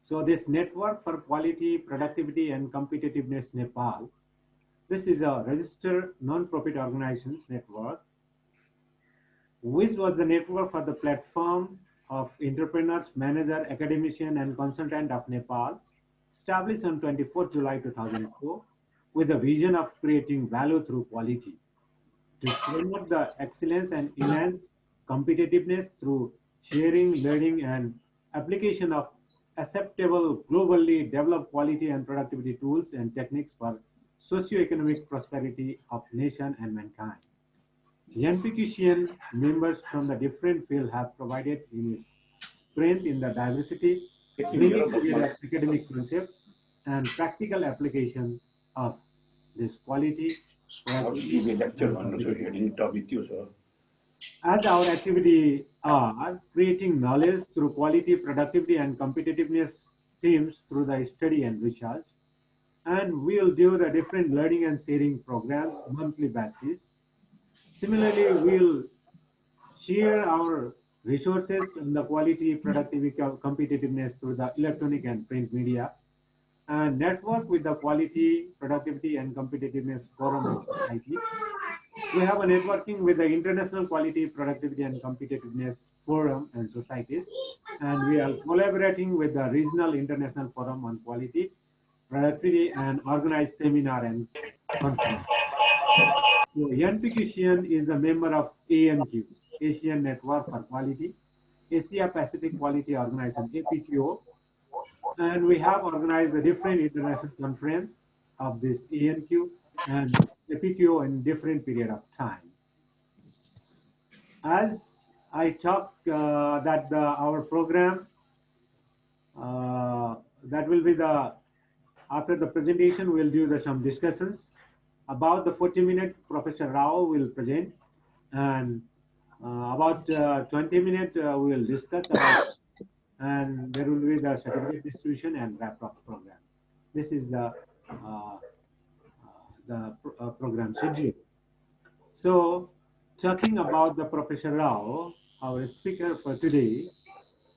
So this Network for Quality, Productivity and Competitiveness Nepal, this is a registered non-profit organizations network, which was the network for the platform of entrepreneurs, manager, academician and consultant of Nepal, established on 24th July 2004 with the vision of creating value through quality to promote the excellence and enhance competitiveness through sharing, learning, and application of acceptable, globally developed quality and productivity tools and techniques for socio-economic prosperity of nation and mankind. NPQCN members from the different fields have provided in its strength in the diversity, bringing together academic concepts and practical application of this quality, productivity, and competitiveness. As our activity are creating knowledge through quality, productivity, and competitiveness themes through the study and research, and we'll do the different learning and sharing programs monthly basis. Similarly, we'll share our resources in the quality, productivity, competitiveness through the electronic and print media, and network with the quality, productivity, and competitiveness forum and society. We have a networking with the International Quality, Productivity, and Competitiveness Forum and societies, and we are collaborating with the Regional International Forum on Quality, Productivity, and organized seminar and conference. So NPQCN is a member of ANQ, Asian Network for Quality, Asia Pacific Quality Organization, APQO, and we have organized a different international conference of this ANQ and APQO in different period of time. As I talk that our program that will be the after the presentation we'll do some discussions about the 40-minute. Professor Rao will present, and about 20 minutes we will discuss about, and there will be the certificate distribution and wrap up program. This is the program schedule. So talking about the Professor Rao, our speaker for today,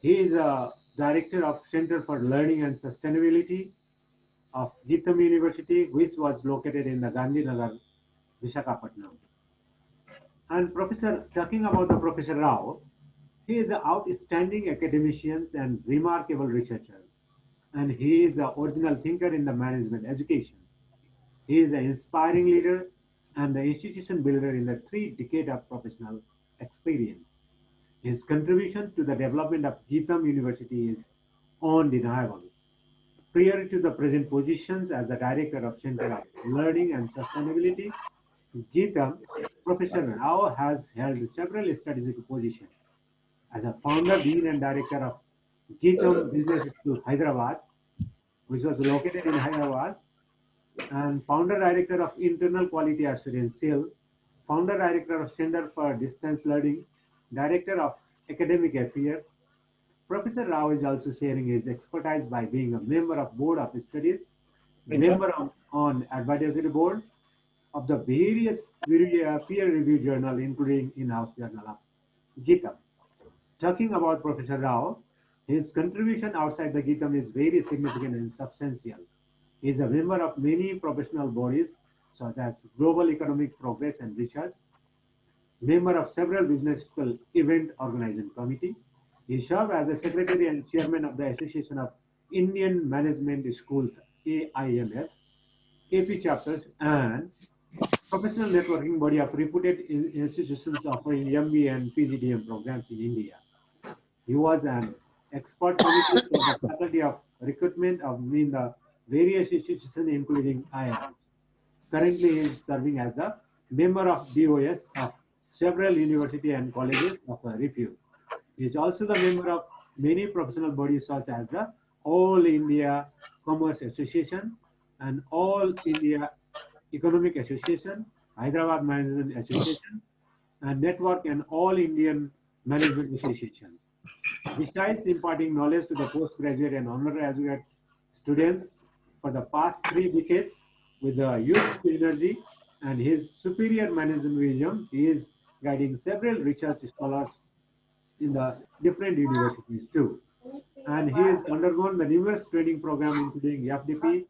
he is a director of Center for Learning and Sustainability of Geetham University, which was located in the Gandhinagar, Visakhapatnam. And talking about the Professor Rao, he is an outstanding academician and remarkable researcher, and he is an original thinker in the management education. He is an inspiring leader and the institution builder in the 3 decades of professional experience. His contribution to the development of Geetham University is undeniable. Prior to the present positions as the Director of Center of Learning and Sustainability, Geetham, Professor Rao has held several strategic positions as a founder, dean, and director of Geetham Business School, Hyderabad, which was located in Hyderabad, and founder director of Internal Quality Assurance Cell, founder director of Center for Distance Learning, director of Academic Affairs. Professor Rao is also sharing his expertise by being a member of Board of Studies, member on advisory board of the various peer-reviewed journal, including in-house journal of Geetham. Talking about Professor Rao, his contribution outside the Geetham is very significant and substantial. He is a member of many professional bodies such as Global Economic Progress and Research, member of several business school event organizing committee. He served as the secretary and chairman of the Association of Indian Management Schools, AIMS, AP chapters, and professional networking body of reputed institutions offering MBA and PGDM programs in India. He was an expert committee for the faculty of recruitment of in the various institutions, including IIMs. Currently, he is serving as the member of DOS of several universities and colleges of repute. He is also the member of many professional bodies such as the All India Commerce Association and All India Economic Association, Hyderabad Management Association, and Network and All Indian Management Association. Besides imparting knowledge to the postgraduate and undergraduate students for the past 3 decades with the youthful energy and his superior management vision, he is guiding several research scholars in the different universities too. and he has undergone the numerous training program including FDP,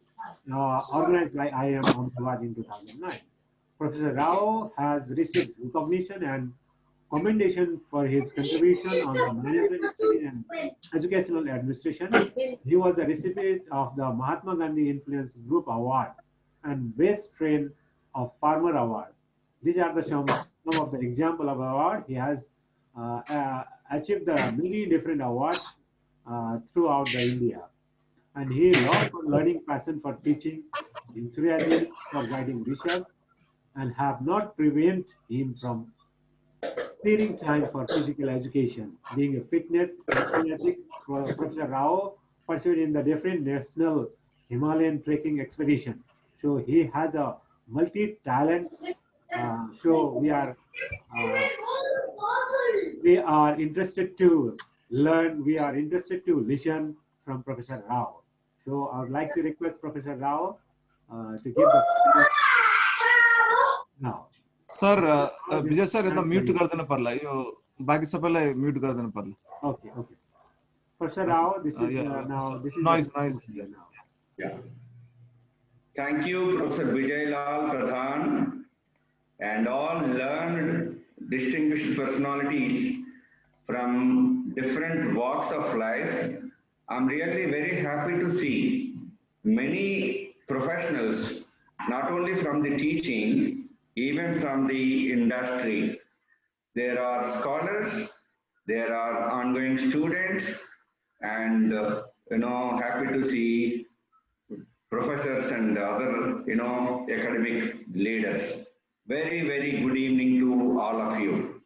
organized by IIM Ahmedabad in 2009. Professor Rao has received recognition and commendation for his contribution on the management studies and educational administration. He was a recipient of the Mahatma Gandhi Influence Group Award and Best Train of Farmer Award. These are some of the example of award. He has achieved the many different awards throughout the India. And he lost for learning passion for teaching, enthusiasm for guiding research, and have not prevent him from clearing time for physical education. Being a fitness fanatic, Professor Rao pursued in the different national Himalayan trekking expedition. So he has a multi-talent. So uh, we are interested to learn. We are interested to listen from Professor Rao. So I would like to request Professor Rao to give the now. Sir Now this Vijay sir time यसलाई for mute you. गरिदिनु पर्ला यो बाँकी सबैलाई mute गरिदिनु पर्ला Okay, okay. Professor Rao, this is now this is the noise noise now. Yeah. Thank you, Professor Vijay Lal Pradhan, and all learned, distinguished personalities from different walks of life. I'm really very happy to see many professionals, not only from the teaching, even from the industry. There are scholars, there are ongoing students, and happy to see professors and other academic leaders. Very, very good evening to all of you.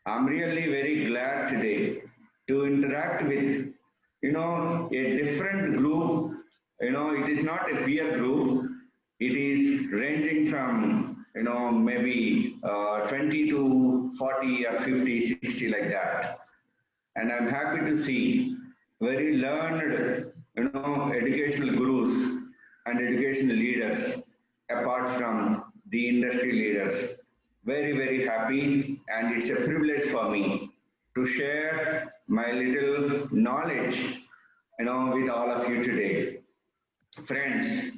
I'm really very glad today to interact with a different group. It is not a peer group. It is ranging from maybe 20 to 40 or 50, 60 like that. And I'm happy to see very learned educational gurus and educational leaders apart from the industry leaders. Very, very happy, and it's a privilege for me to share my little knowledge with all of you today. Friends,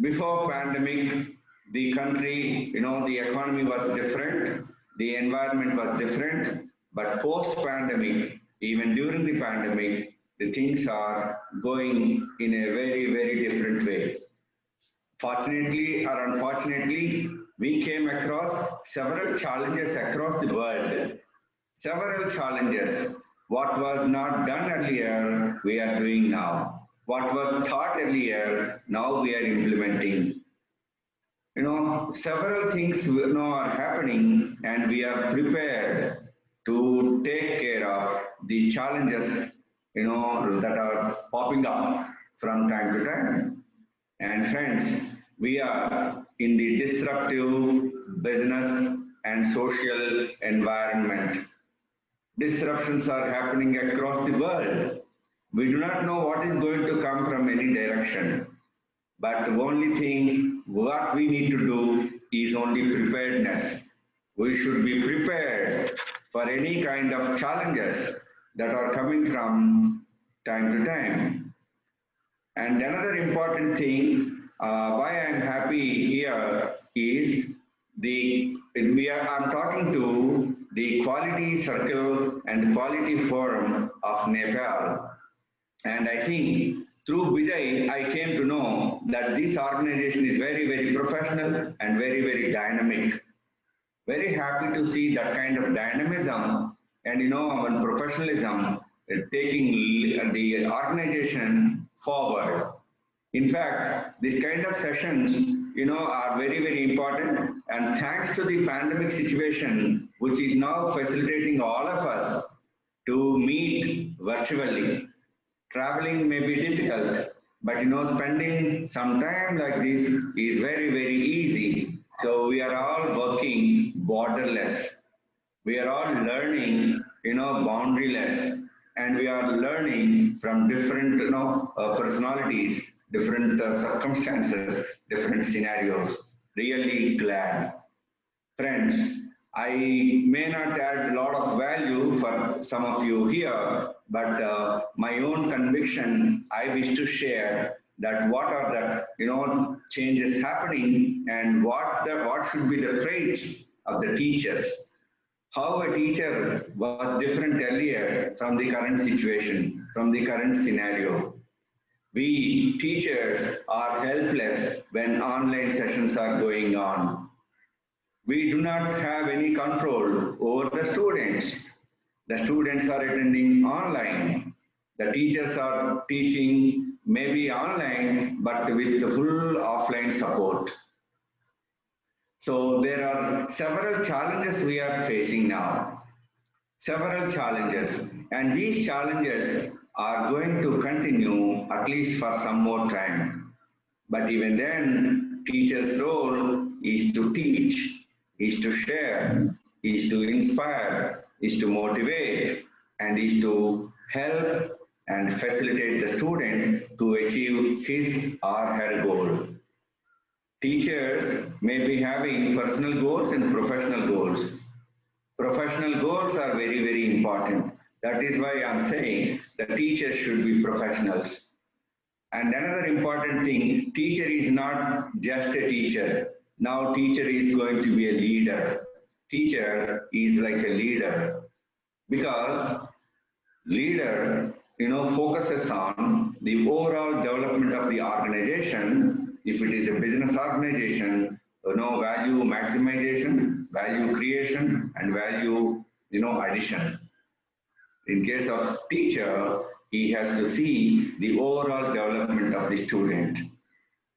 before pandemic, the country, the economy was different, the environment was different, but post pandemic, even during the pandemic, the things are going in a very, very different way. Fortunately or unfortunately, we came across several challenges across the world. Several challenges. What was not done earlier, we are doing now. What was thought earlier, now we are implementing. Several things are happening, and we are prepared to take care of the challenges that are popping up from time to time. And friends, we are in the disruptive business and social environment. Disruptions are happening across the world. We do not know what is going to come from any direction. But the only thing what we need to do is only preparedness. We should be prepared for any kind of challenges that are coming from time to time. And another important thing why I'm happy here is I'm talking to the Quality Circle and Quality Forum of Nepal. And I think through Vijay, I came to know that this organization is very, very professional and very, very dynamic. Very happy to see that kind of dynamism and and professionalism taking the organization forward. In fact, this kind of sessions, are very, very important. And thanks to the pandemic situation, which is now facilitating all of us to meet virtually. Traveling may be difficult, but spending some time like this is very, very easy. So we are all working borderless. We are all learning, boundaryless, and we are learning from different, personalities, different circumstances, different scenarios. Really glad. Friends, I may not add a lot of value for some of you here, but my own conviction, I wish to share that what are the changes happening and what should be the traits of the teachers. How a teacher was different earlier from the current situation, from the current scenario. We teachers are helpless when online sessions are going on. We do not have any control over the students. The students are attending online. The teachers are teaching maybe online, but with the full offline support. So there are several challenges we are facing now. Several challenges. And these challenges are going to continue at least for some more time. But even then, teacher's role is to teach, is to share, is to inspire, is to motivate, and is to help and facilitate the student to achieve his or her goal. Teachers may be having personal goals and professional goals. Professional goals are very, very important. That is why I'm saying the teachers should be professionals. And another important thing, teacher is not just a teacher. Now teacher is going to be a leader. Teacher is like a leader because leader, focuses on the overall development of the organization. If it is a business organization, value maximization, value creation, and value, addition. In case of teacher, he has to see the overall development of the student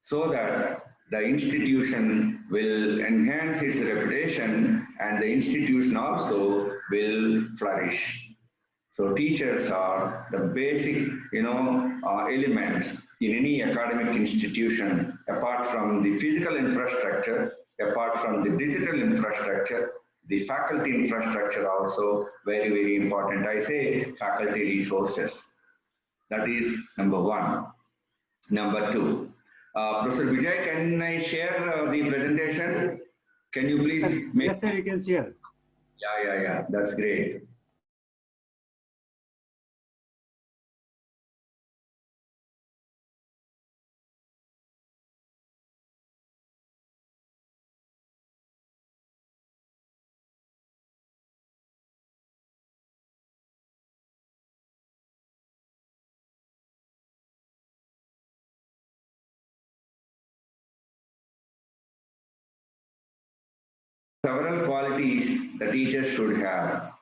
so that the institution will enhance its reputation and the institution also will flourish. So teachers are the basic, elements in any academic institution, apart from the physical infrastructure, apart from the digital infrastructure, the faculty infrastructure also very, very important. I say faculty resources. That is number one. Number two, Professor Vijay, can I share the presentation? Can you please make? Yes, sir, you can share. Yeah. That's great. Several qualities the teacher should have.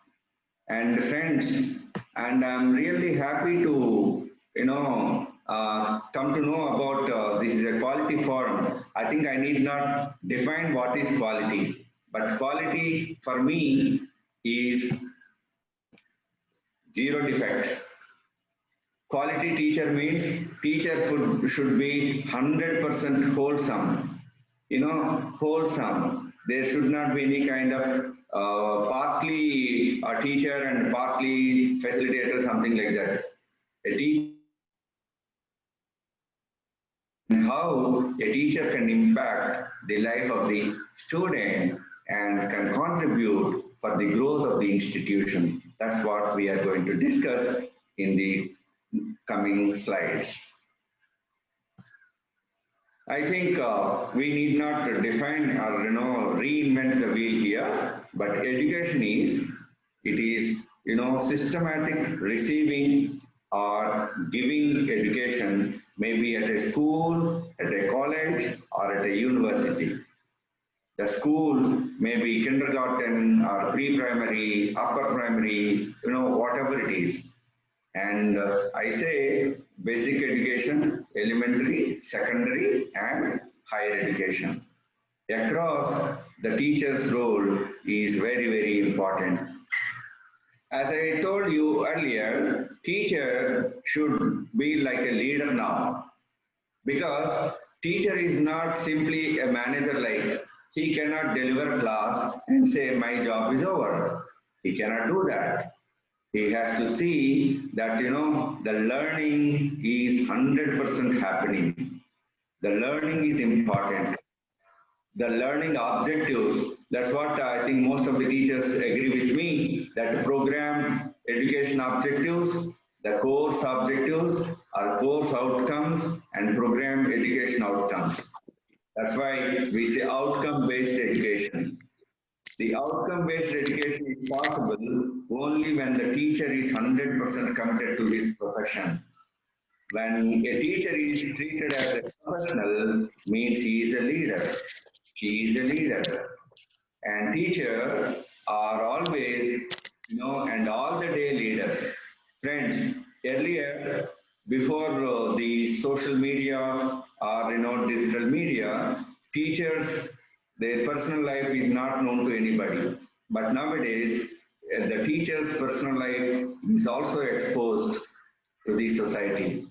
And friends, and I'm really happy to, come to know about this is a quality forum. I think I need not define what is quality, but quality for me is zero defect. Quality teacher means teacher should be 100% wholesome, wholesome. There should not be any kind of partly a teacher and partly facilitator, something like that. A teacher and how a teacher can impact the life of the student and can contribute for the growth of the institution. That's what we are going to discuss in the coming slides. I think we need not define or reinvent the wheel here, but education is systematic receiving or giving education, maybe at a school, at a college, or at a university. The school may be kindergarten or pre-primary, upper primary, whatever it is. And I say basic education, elementary, secondary, and higher education. Across, the teacher's role is very, very important. As I told you earlier, teacher should be like a leader now, because teacher is not simply a manager. Like, he cannot deliver class and say my job is over. He cannot do that. He has to see that the learning is 100% happening. The learning is important. The learning objectives, that's what I think most of the teachers agree with me, that program education objectives the course objectives or course outcomes and program education outcomes. That's why we say outcome-based education. The outcome-based education is possible only when the teacher is 100% committed to his profession. When a teacher is treated as a professional, means he is a leader. She is a leader. And teacher are always, and all the day leaders. Friends, earlier, before the social media or, digital media, teachers, their personal life is not known to anybody. But nowadays, the teacher's personal life is also exposed to the society.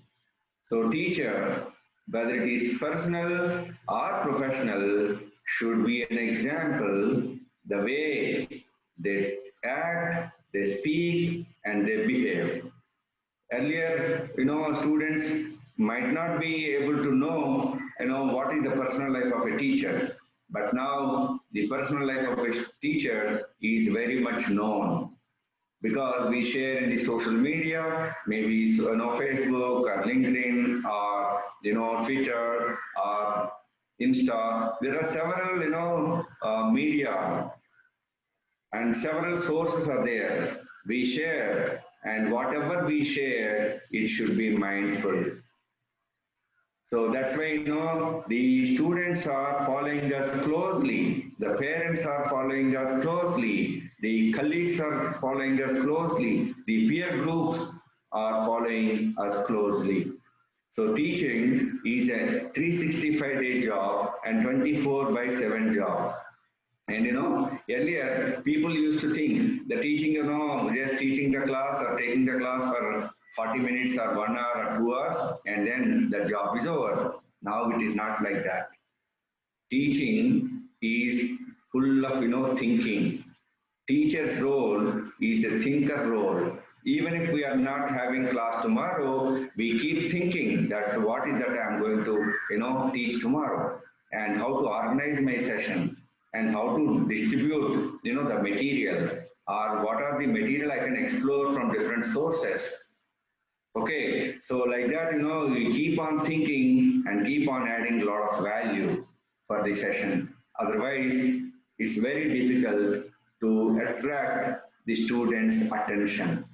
So teacher, whether it is personal or professional, should be an example the way they act, they speak, and they behave. Earlier, students might not be able to know, what is the personal life of a teacher. But now the personal life of a teacher is very much known because we share in the social media, maybe Facebook or LinkedIn or Twitter or Insta. There are several media and several sources are there. We share, and whatever we share, it should be mindful. So that's why the students are following us closely, the parents are following us closely, the colleagues are following us closely, the peer groups are following us closely. So teaching is a 365-day job and 24/7 job. And earlier people used to think the teaching, just teaching the class or taking the class for 40 minutes or 1 hour or 2 hours, and then the job is over. Now it is not like that. Teaching is full of, thinking. Teacher's role is a thinker role. Even if we are not having class tomorrow, we keep thinking that what is that I'm going to, teach tomorrow, and how to organize my session, and how to distribute, the material, or what are the material I can explore from different sources. Okay, so like that, we keep on thinking and keep on adding a lot of value for the session. Otherwise, it's very difficult to attract the students' attention.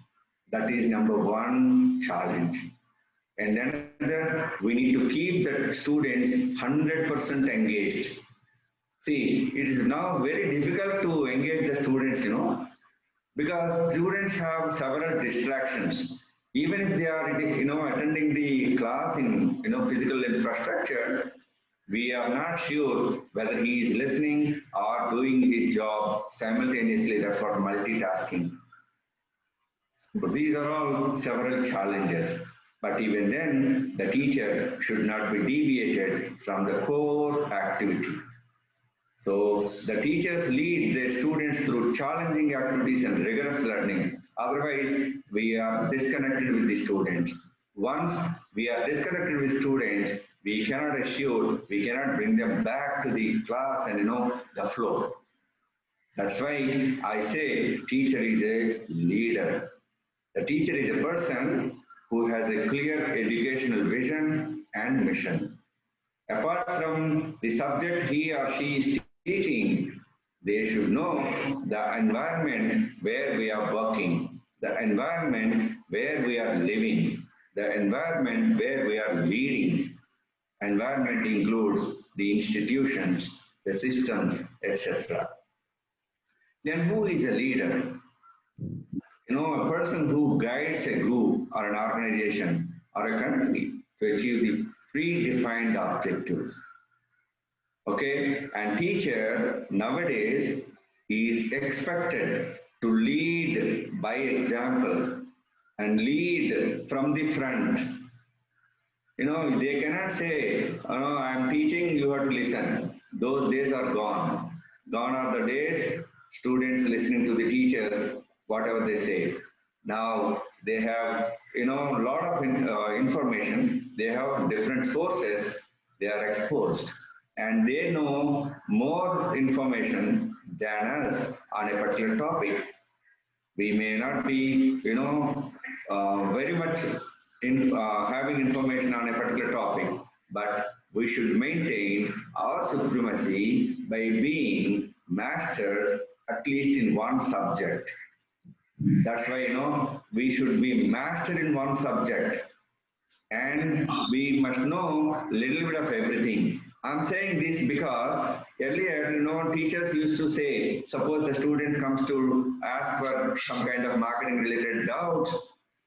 That is number one challenge. And then we need to keep the students 100% engaged. See, it is now very difficult to engage the students, because students have several distractions. Even if they are, attending the class in, physical infrastructure, we are not sure whether he is listening or doing his job simultaneously. That's what multitasking. But these are all several challenges. But even then, the teacher should not be deviated from the core activity. So the teachers lead their students through challenging activities and rigorous learning. Otherwise, we are disconnected with the students. Once we are disconnected with students, we cannot assure, we cannot bring them back to the class and the flow. That's why I say teacher is a leader. The teacher is a person who has a clear educational vision and mission. Apart from the subject he or she is teaching, they should know the environment where we are working, the environment where we are living, the environment where we are leading. Environment includes the institutions, the systems, etc. Then who is a leader? A person who guides a group or an organization or a country to achieve the predefined objectives. Okay, and teacher nowadays is expected to lead by example and lead from the front. They cannot say, I'm teaching, you have to listen. Those days are gone. Gone are the days students listening to the teachers, whatever they say. Now they have, a lot of information. They have different sources. They are exposed. And they know more information than us on a particular topic. We may not be, very much having information on a particular topic, but we should maintain our supremacy by being master at least in one subject. That's why, we should be master in one subject and we must know little bit of everything. I'm saying this because earlier, teachers used to say, suppose the student comes to ask for some kind of marketing related doubts,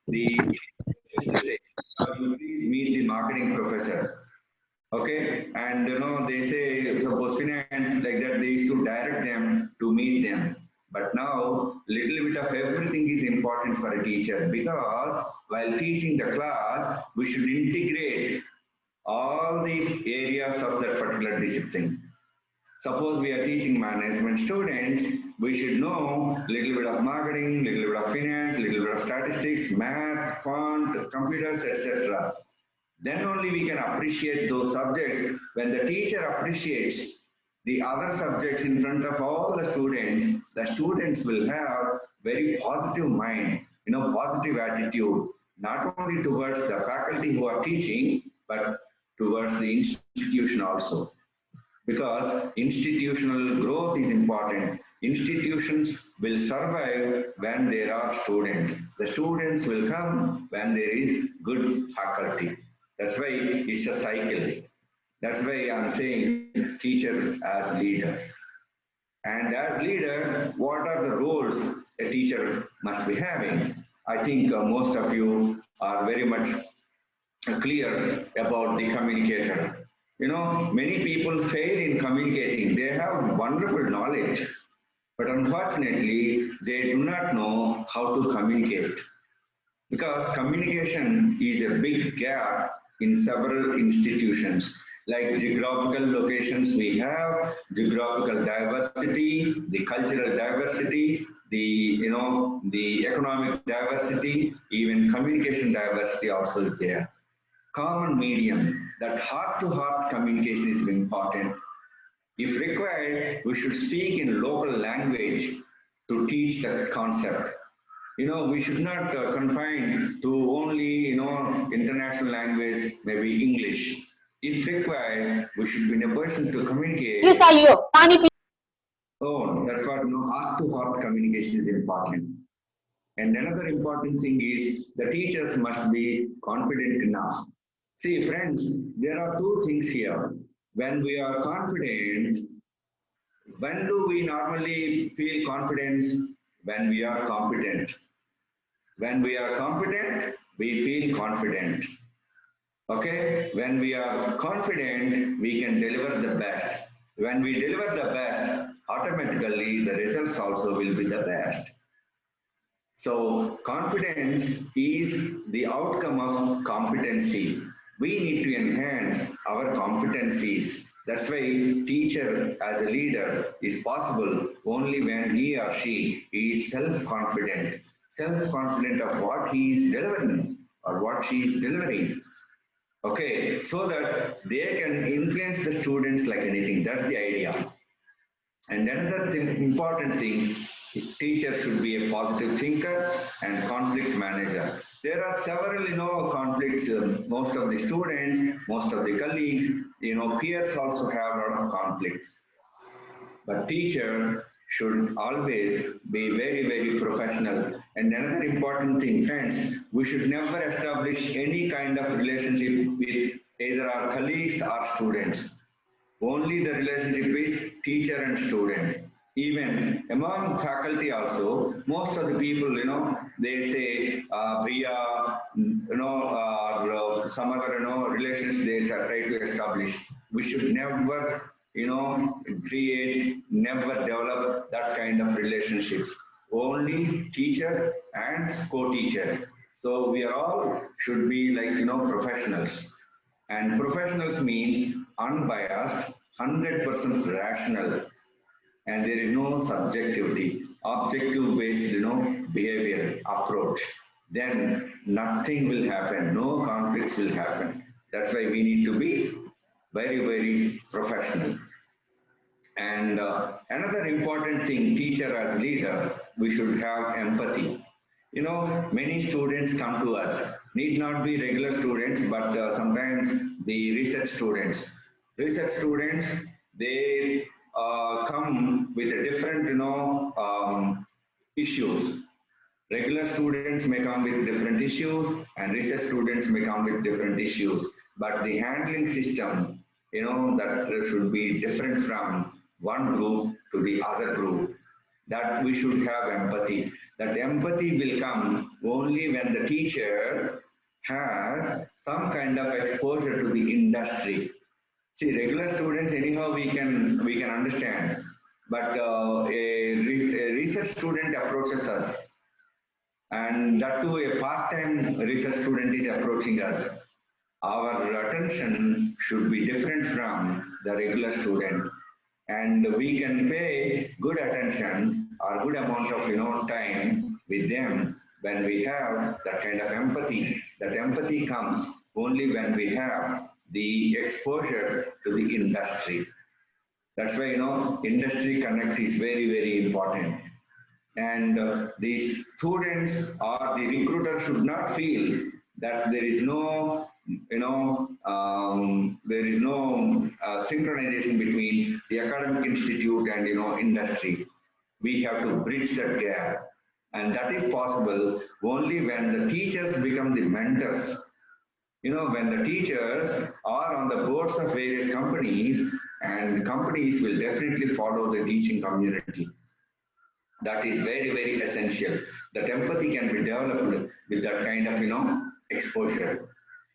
the teacher used to say, you please meet the marketing professor. Okay, and they say suppose finance like that, they used to direct them to meet them. But now little bit of everything is important for a teacher, because while teaching the class, we should integrate all the areas of that particular discipline. Suppose we are teaching management students, we should know little bit of marketing, little bit of finance, little bit of statistics, math, quant, computers, etc. Then only we can appreciate those subjects. When the teacher appreciates the other subjects in front of all the students will have very positive mind, positive attitude, not only towards the faculty who are teaching, but towards the institution also. Because institutional growth is important. Institutions will survive when there are students. The students will come when there is good faculty. That's why it's a cycle. That's why I'm saying teacher as leader. And as leader, what are the roles a teacher must be having? I think most of you are very much clear about the communicator. Many people fail in communicating. They have wonderful knowledge, but unfortunately, they do not know how to communicate, because communication is a big gap in several institutions. Like geographical locations, we have geographical diversity, the cultural diversity, the economic diversity, even communication diversity also is there. Common medium, that heart-to-heart communication is important. If required, we should speak in local language to teach the concept. We should not confine to only, international language, maybe English. If required, we should be in a position to communicate. Oh, that's what, heart-to-heart communication is important. And another important thing is the teachers must be confident enough. See, friends, there are two things here. When we are confident, when do we normally feel confidence? When we are competent. When we are competent, we feel confident. Okay? When we are confident, we can deliver the best. When we deliver the best, automatically the results also will be the best. So confidence is the outcome of competency. We need to enhance our competencies. That's why teacher as a leader is possible only when he or she is self-confident. Self-confident of what he is delivering or what she is delivering. Okay, so that they can influence the students like anything. That's the idea. And another important thing, teacher should be a positive thinker and conflict manager. There are several, conflicts. Most of the students, most of the colleagues, peers also have a lot of conflicts. But teacher should always be very, very professional. And another important thing, friends, we should never establish any kind of relationship with either our colleagues or students. Only the relationship is teacher and student. Even among faculty also, most of the people, they say via, or some other, relations they try to establish. We should never, create, never develop that kind of relationships. Only teacher and co-teacher. So we are all should be like, professionals. And professionals means unbiased, 100% rational, and there is no subjectivity, objective based, behavior approach. Then nothing will happen, no conflicts will happen. That's why we need to be very, very professional. And another important thing, teacher as leader, we should have empathy. Many students come to us, need not be regular students, but sometimes the research students. Research students, they come with a different, issues. Regular students may come with different issues and research students may come with different issues. But the handling system, that should be different from one group to the other group. That we should have empathy. That empathy will come only when the teacher has some kind of exposure to the industry. See, regular students, anyhow, we can understand. But a research student approaches us, and that too a part-time research student is approaching us. Our attention should be different from the regular student, and we can pay good attention or good amount of time with them when we have that kind of empathy. That empathy comes only when we have the exposure to the industry. That's why industry connect is very, very important. And the students or the recruiter should not feel that there is no there is no synchronization between the academic institute and industry. We have to bridge that gap, and that is possible only when the teachers become the mentors. When the teachers are on the boards of various companies, and companies will definitely follow the teaching community. That is very, very essential. That empathy can be developed with that kind of exposure.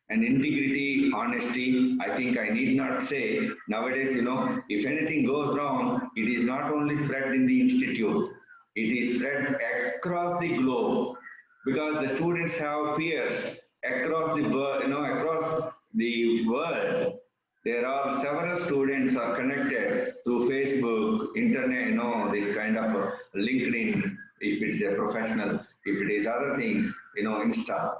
And integrity, honesty, I think I need not say nowadays, if anything goes wrong, it is not only spread in the institute, it is spread across the globe, because the students have peers across the world, across the world. There are several students are connected through Facebook, internet, this kind of LinkedIn, if it's a professional, if it is other things, Insta.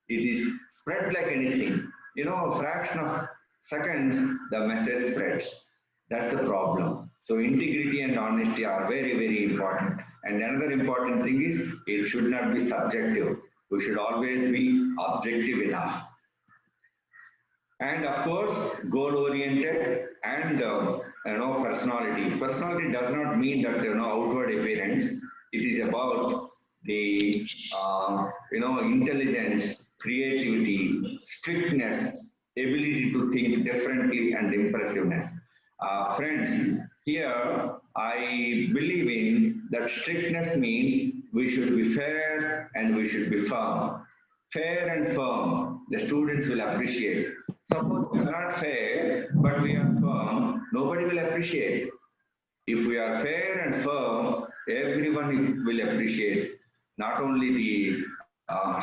It is spread like anything. A fraction of seconds, the message spreads. That's the problem. So integrity and honesty are very, very important. And another important thing is it should not be subjective. We should always be objective enough. And of course, goal-oriented and personality. Personality does not mean that outward appearance. It is about the intelligence, creativity, strictness, ability to think differently, and impressiveness. Friends, here I believe in that strictness means we should be fair and we should be firm. Fair and firm, the students will appreciate. Suppose we are not fair, but we are firm, nobody will appreciate. If we are fair and firm, everyone will appreciate. Not only the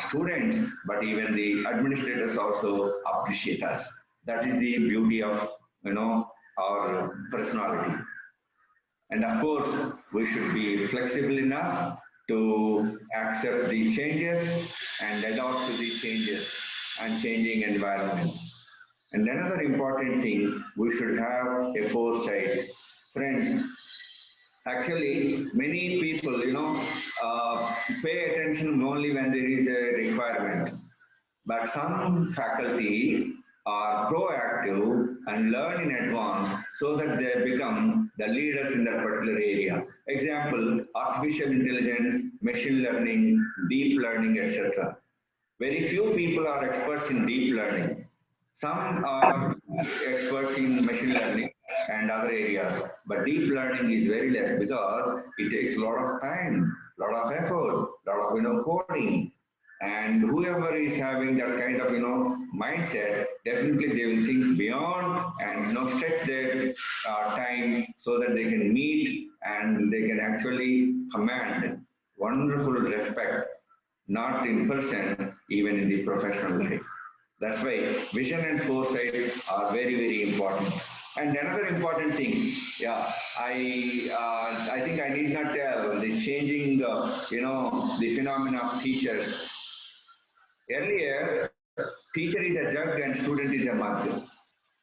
students, but even the administrators also appreciate us. That is the beauty of our personality. And of course, we should be flexible enough to accept the changes and adapt to the changes and changing environment. And another important thing, we should have a foresight. Friends, actually, many people, pay attention only when there is a requirement. But some faculty are proactive and learn in advance so that they become the leaders in that particular area. Example, artificial intelligence, machine learning, deep learning, etc. Very few people are experts in deep learning. Some are experts in machine learning and other areas, but deep learning is very less because it takes a lot of time, a lot of effort, a lot of coding. And whoever is having that kind of mindset, definitely they will think beyond and stretch their time so that they can meet and they can actually command wonderful respect, not in person, even in the professional life. That's why vision and foresight are very, very important. And another important thing, yeah, I think I need not tell the changing, the phenomena of teachers. Earlier, teacher is a judge and student is a mug.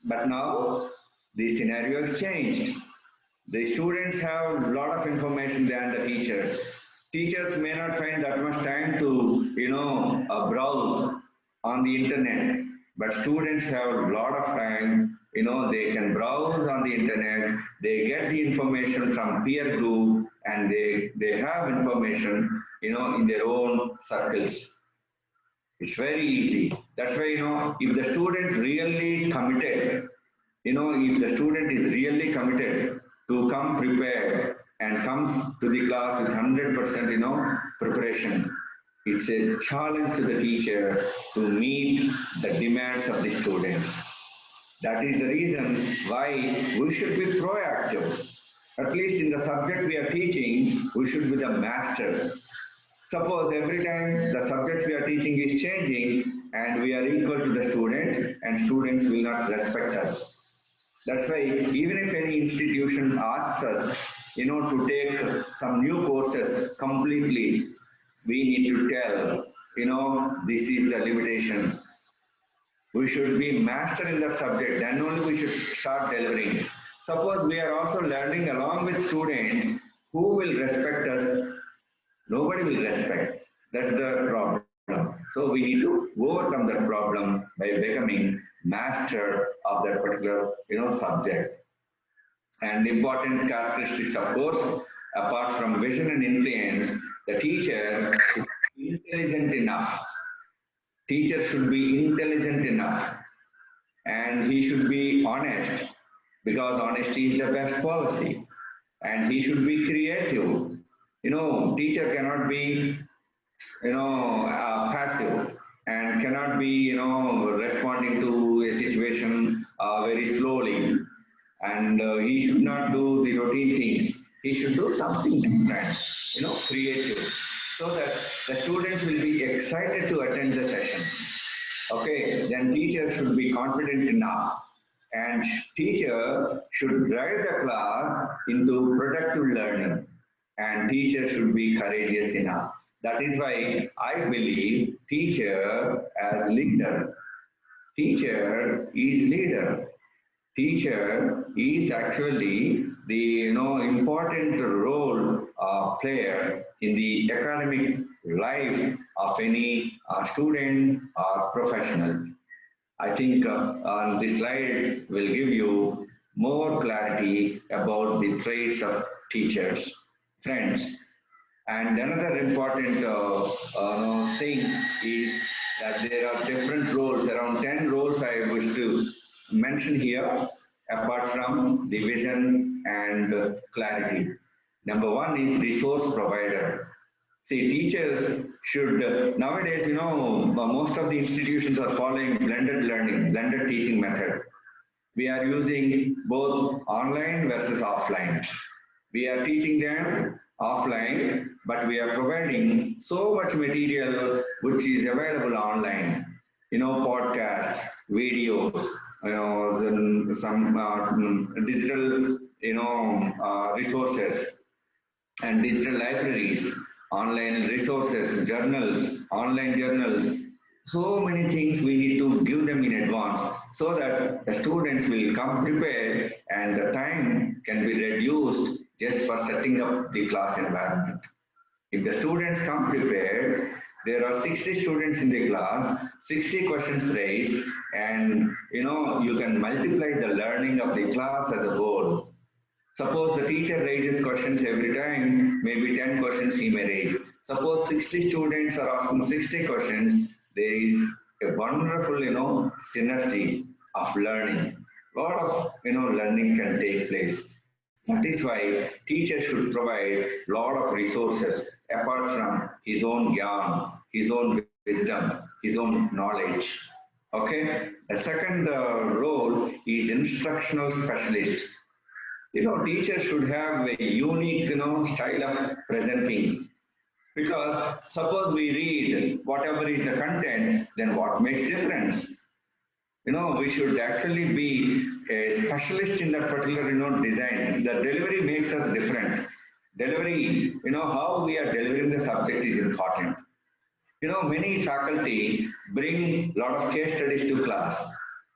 But now, the scenario has changed. The students have a lot of information than the teachers. Teachers may not find that much time to, browse on the internet, but students have a lot of time. They can browse on the internet, they get the information from peer group, and they have information, in their own circles. It's very easy. That's why, if the student really committed, if the student is really committed to come prepared and comes to the class with 100%, preparation, it's a challenge to the teacher to meet the demands of the students. That is the reason why we should be proactive. At least in the subject we are teaching, we should be the master. Suppose every time the subjects we are teaching is changing and we are equal to the students and students will not respect us. That's why even if any institution asks us, to take some new courses completely, we need to tell, this is the limitation. We should be master in that subject, then only we should start delivering. Suppose we are also learning along with students, who will respect us? Nobody will respect. That's the problem. So we need to overcome that problem by becoming master of that particular subject. And important characteristics, of course, apart from vision and influence, the teacher should be intelligent enough. Teacher should be intelligent enough, and he should be honest, because honesty is the best policy. And he should be creative. Teacher cannot be, passive, and cannot be, responding to a situation very slowly. And he should not do the routine things. He should do something different, creative, so that the students will be excited to attend the session. Okay, then teacher should be confident enough, and teacher should drive the class into productive learning, and teacher should be courageous enough. That is why I believe teacher as leader. Teacher is leader. Teacher is actually the important role player in the academic life of any student or professional. I think on this slide will give you more clarity about the traits of teachers. Friends, and another important thing is that there are different roles, around 10 roles I wish to mention here, apart from the vision and clarity. Number one is resource provider. See, teachers should, nowadays, most of the institutions are following blended learning, blended teaching method. We are using both online versus offline. We are teaching them offline, but we are providing so much material which is available online. Podcasts, videos, some digital, resources and digital libraries, online resources, journals, online journals. So many things we need to give them in advance so that the students will come prepared and the time can be reduced just for setting up the class environment. If the students come prepared, there are 60 students in the class, 60 questions raised, and you can multiply the learning of the class as a whole. Suppose the teacher raises questions every time, maybe 10 questions he may raise. Suppose 60 students are asking 60 questions, there is a wonderful, synergy of learning. A lot of, learning can take place. That is why teacher should provide a lot of resources apart from his own yarn, his own wisdom, his own knowledge. Okay. The second role is instructional specialist. Teachers should have a unique, style of presenting. Because suppose we read whatever is the content, then what makes difference? We should actually be a specialist in that particular, design. The delivery makes us different. Delivery, how we are delivering the subject is important. Many faculty bring a lot of case studies to class.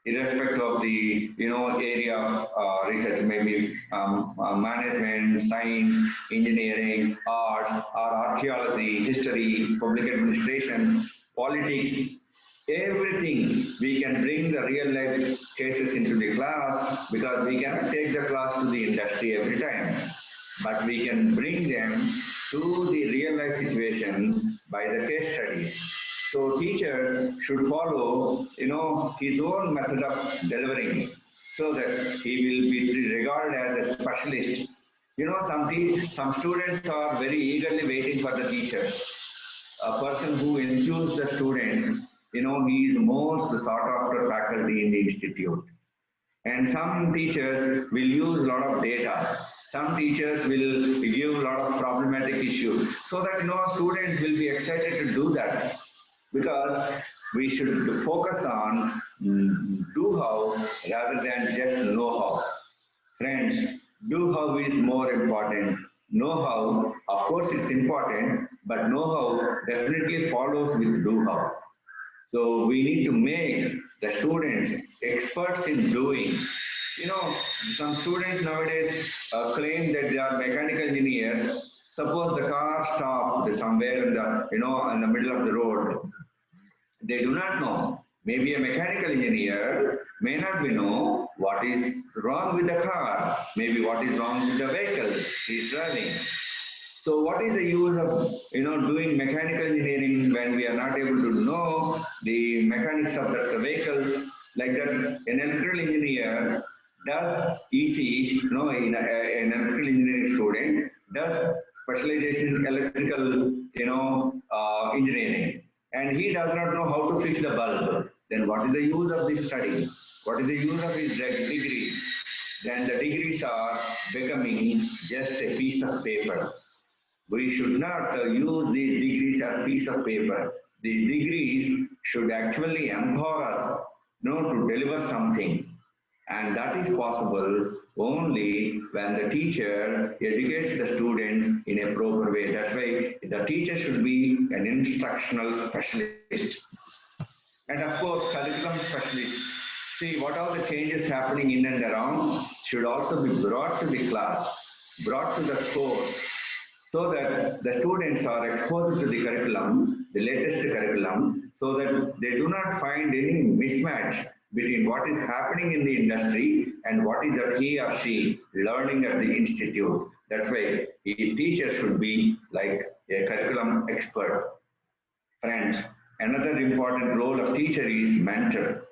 irrespective of the area of research, maybe management, science, engineering, arts, or archaeology, history, public administration, politics, everything. We can bring the real life cases into the class because we cannot take the class to the industry every time, but we can bring them to the real life situation by the case studies. So teachers should follow, his own method of delivering so that he will be regarded as a specialist. Some students are very eagerly waiting for the teacher. A person who enthuses the students, he is most sought after faculty in the institute. And some teachers will use a lot of data. Some teachers will give a lot of problematic issues so that students will be excited to do that, because we should focus on do how rather than just know how. Friends, do how is more important. Know how, of course, it's important, but know how definitely follows with do how. So we need to make the students experts in doing. Some students nowadays claim that they are mechanical engineers. Suppose the car stopped somewhere in the middle of the road. They do not know. Maybe a mechanical engineer may not be know what is wrong with the car, maybe what is wrong with the vehicle he is driving. So what is the use of doing mechanical engineering when we are not able to know the mechanics of that vehicle? Like that, an electrical engineer does EC, an electrical engineering student does specialization in electrical, engineering, and he does not know how to fix the bulb. Then what is the use of this study? What is the use of his degree? Then the degrees are becoming just a piece of paper. We should not use these degrees as piece of paper. The degrees should actually empower us, to deliver something. And that is possible only when the teacher educates the students in a proper way. That's why the teacher should be an instructional specialist. And of course, curriculum specialist. See, what are the changes happening in and around should also be brought to the class, brought to the course, so that the students are exposed to the curriculum, the latest curriculum, so that they do not find any mismatch between what is happening in the industry and what is that he or she learning at the institute. That's why a teacher should be like a curriculum expert. Friends, another important role of teacher is mentor.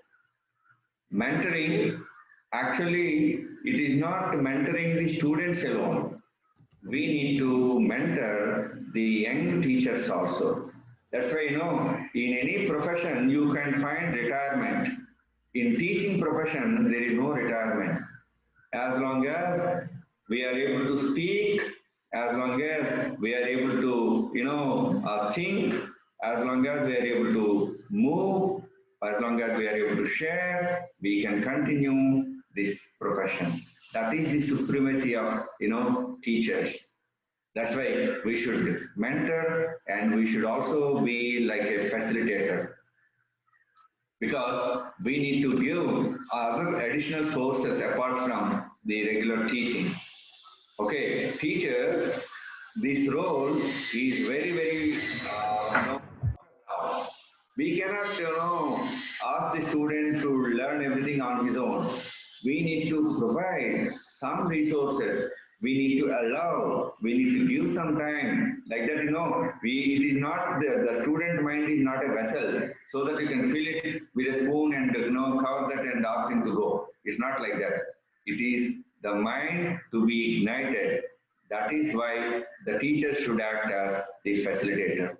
Mentoring, actually, it is not mentoring the students alone. We need to mentor the young teachers also. That's why, in any profession, you can find retirement. In teaching profession, there is no retirement. As long as we are able to speak, as long as we are able to, think, as long as we are able to move, as long as we are able to share, we can continue this profession. That is the supremacy of, teachers. That's why we should mentor, and we should also be like a facilitator, because we need to give other additional sources apart from the regular teaching. Okay, teachers, this role is very, very, we cannot, ask the student to learn everything on his own. We need to provide some resources. We need to allow, we need to give some time. Like that, it is not, the student mind is not a vessel so that you can fill it with a spoon and, cover that and ask him to go. It's not like that. It is the mind to be ignited. That is why the teacher should act as the facilitator.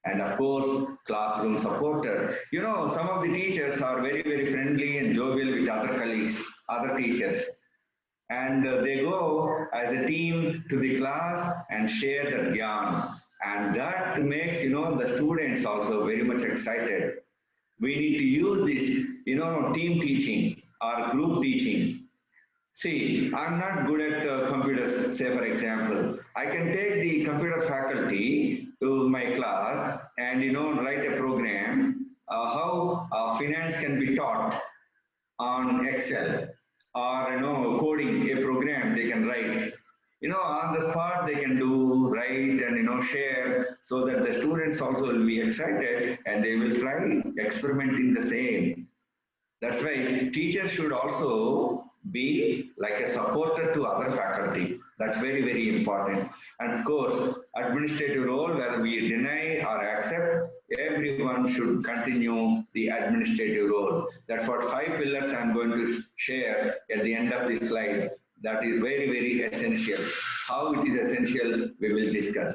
And of course, classroom supporter. Some of the teachers are very, very friendly and jovial with other colleagues, other teachers. And they go as a team to the class and share the gyan. And that makes, the students also very much excited. We need to use this, team teaching or group teaching. See, I'm not good at computers, say for example. I can take the computer faculty to my class and, write a program, how finance can be taught. on Excel or coding a program they can write. On the spot they can do, write, and share, so that the students also will be excited and they will try experimenting the same. That's why teachers should also be like a supporter to other faculty. That's very, very important. And of course, administrative role, whether we deny or accept, everyone should continue the administrative role. That's what 5 pillars I'm going to share at the end of this slide. That is very, very essential. How it is essential, we will discuss.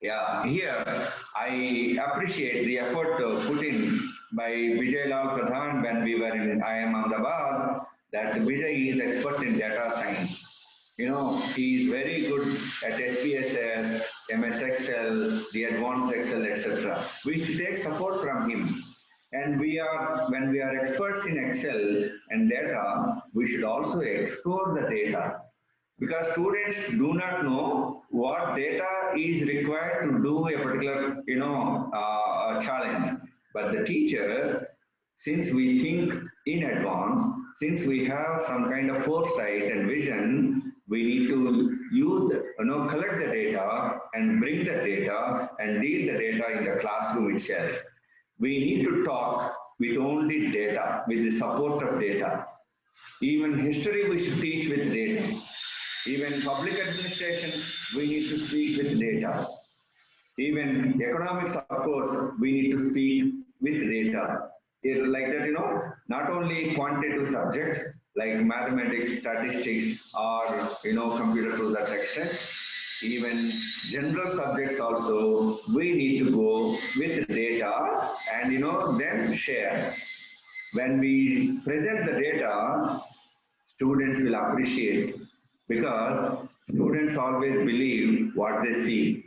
Yeah, here I appreciate the effort put in by Vijay Lal Pradhan when we were in IIM Ahmedabad, that Vijay is expert in data science. He is very good at SPSS, MS Excel, the advanced Excel, etc. We should take support from him. And when we are experts in Excel and data, we should also explore the data, because students do not know what data is required to do a particular challenge, but the teachers, since we think in advance, since we have some kind of foresight and vision, we need to use collect the data and bring the data and deal the data in the classroom itself. We need to talk with only data, with the support of data. Even history we should teach with data. Even public administration, we need to speak with data. Even economics, of course, we need to speak with data. Like that, not only quantitative subjects like mathematics, statistics, or computer to that extent. Even general subjects also, we need to go with data and then share. When we present the data, students will appreciate, because students always believe what they see,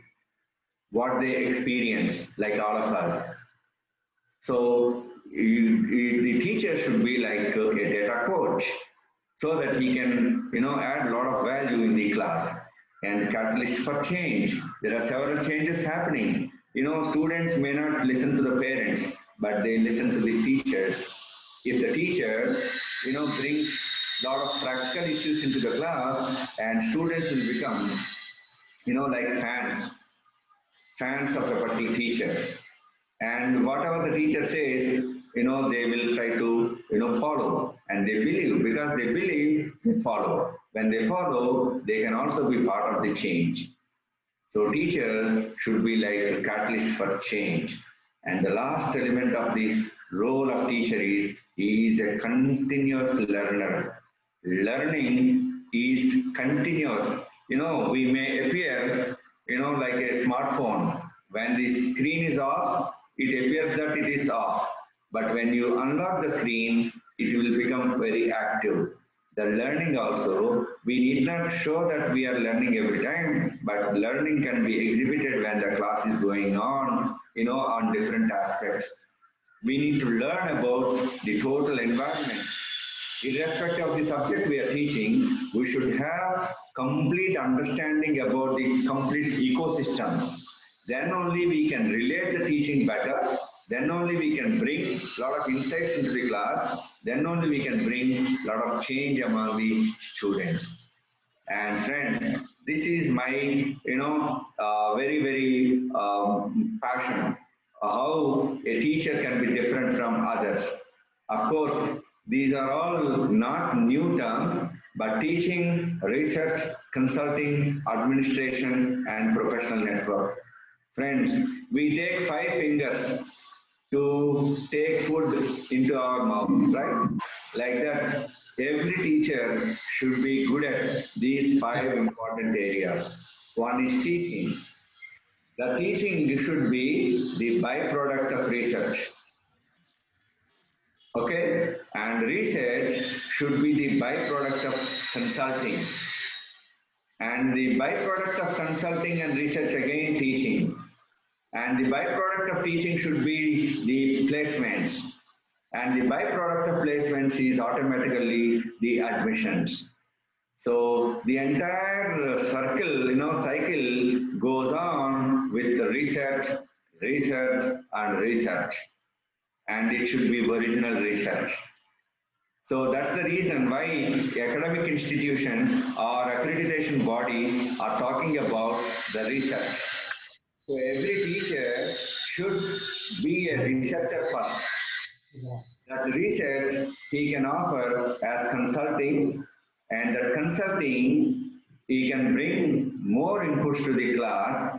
what they experience, like all of us. So the teacher should be like a data coach, so that he can add a lot of value in the class. And catalyst for change. There are several changes happening. Students may not listen to the parents, but they listen to the teachers. If the teacher brings a lot of practical issues into the class, and students will become like fans of a particular teacher. And whatever the teacher says, they will try to follow, and they believe. Because they believe, they follow. When they follow, they can also be part of the change. So teachers should be like a catalyst for change. And the last element of this role of teacher is, he is a continuous learner. Learning is continuous. We may appear like a smartphone. When the screen is off, it appears that it is off. But when you unlock the screen, it will become very active. The learning also, we need not show that we are learning every time, but learning can be exhibited when the class is going on, on different aspects. We need to learn about the total environment. Irrespective of the subject we are teaching, we should have complete understanding about the complete ecosystem. Then only we can relate the teaching better. Then only we can bring a lot of insights into the class. Then only we can bring a lot of change among the students. And friends, this is my, very, very passion. How a teacher can be different from others. Of course, these are all not new terms, but teaching, research, consulting, administration, and professional network. Friends, we take 5 fingers to take food into our mouth, right? Like that, every teacher should be good at these 5 important areas. One is teaching. The teaching should be the byproduct of research. Okay? And research should be the byproduct of consulting. And the byproduct of consulting and research, again, teaching. And the byproduct of teaching should be the placements. And the byproduct of placements is automatically the admissions. So the entire cycle goes on with research, research, and research. And it should be original research. So that's the reason why academic institutions or accreditation bodies are talking about the research. So every teacher should be a researcher first. That research he can offer as consulting, and that consulting he can bring more inputs to the class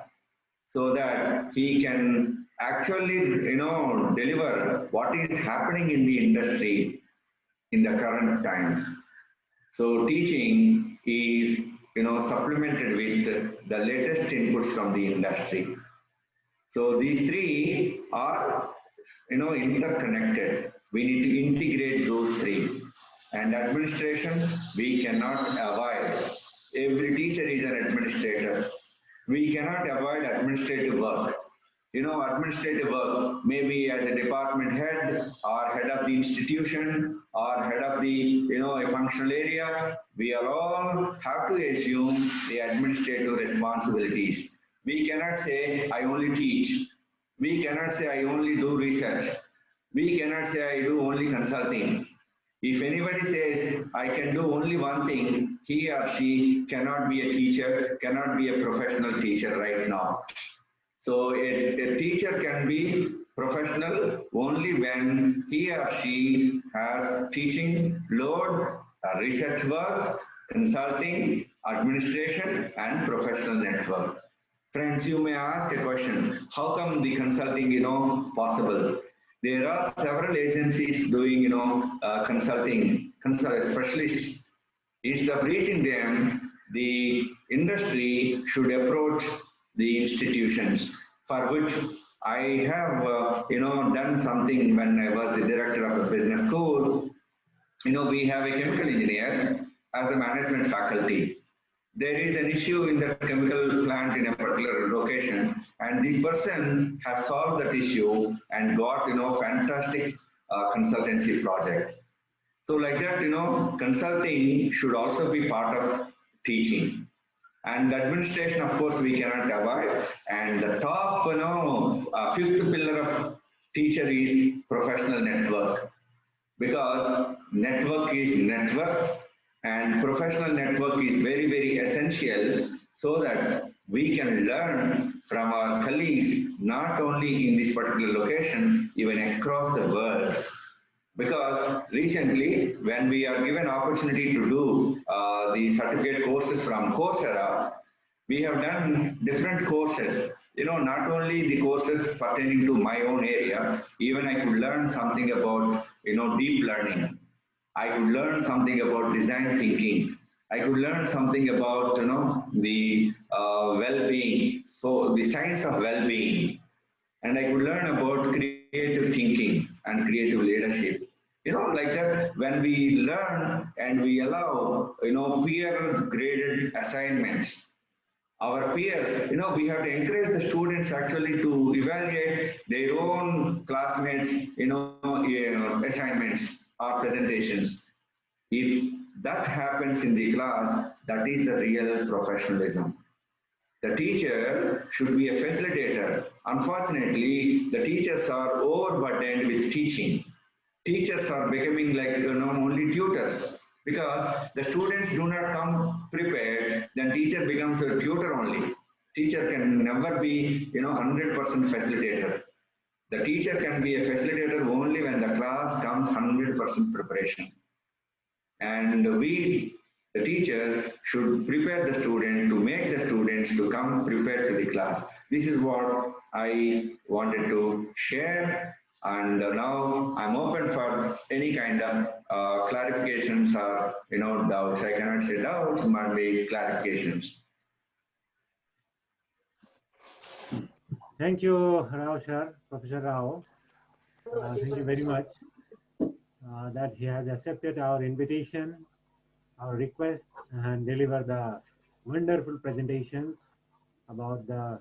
so that he can actually deliver what is happening in the industry in the current times. So teaching is supplemented with the latest inputs from the industry. So these three are interconnected. We need to integrate those three. And administration, we cannot avoid. Every teacher is an administrator. We cannot avoid administrative work. Administrative work, maybe as a department head or head of the institution or head of the, a functional area, we are all have to assume the administrative responsibilities. We cannot say, I only teach. We cannot say, I only do research. We cannot say, I do only consulting. If anybody says, I can do only one thing, he or she cannot be a teacher, cannot be a professional teacher right now. So a teacher can be professional only when he or she has teaching load, research work, consulting, administration, and professional network. Friends, you may ask a question, how come the consulting, possible? There are several agencies doing, consulting, specialists. Instead of reaching them, the industry should approach the institutions, for which I have, done something when I was the director of a business school. We have a chemical engineer as a management faculty. There is an issue in the chemical plant in a particular location, and this person has solved that issue and got, fantastic consultancy project. So like that, consulting should also be part of teaching. And administration, of course, we cannot avoid. And the top, fifth pillar of teacher is professional network, because network is net worth, and professional network is very, very essential so that we can learn from our colleagues, not only in this particular location, even across the world. Because recently, when we are given opportunity to do the certificate courses from Coursera, we have done different courses. Not only the courses pertaining to my own area, even I could learn something about, deep learning. I could learn something about design thinking. I could learn something about, the well-being, so the science of well-being, and I could learn about creative thinking and creative leadership. Like that, when we learn and we allow, peer graded assignments, our peers, we have to encourage the students actually to evaluate their own classmates, assignments or presentations. If that happens in the class, that is the real professionalism. The teacher should be a facilitator. Unfortunately, the teachers are overburdened with teaching. Teachers are becoming like only tutors, because the students do not come prepared. Then teacher becomes a tutor only. Teacher can never be 100% facilitator. The teacher can be a facilitator only when the class comes 100% preparation. And we, the teacher, should prepare the student to make the students to come prepared to the class. This is what I wanted to share. And now I'm open for any kind of clarifications or doubts. I cannot say doubts, but maybe clarifications. Thank you, Rao sir, Professor Rao. Thank you very much that he has accepted our invitation, our request, and deliver the wonderful presentations about the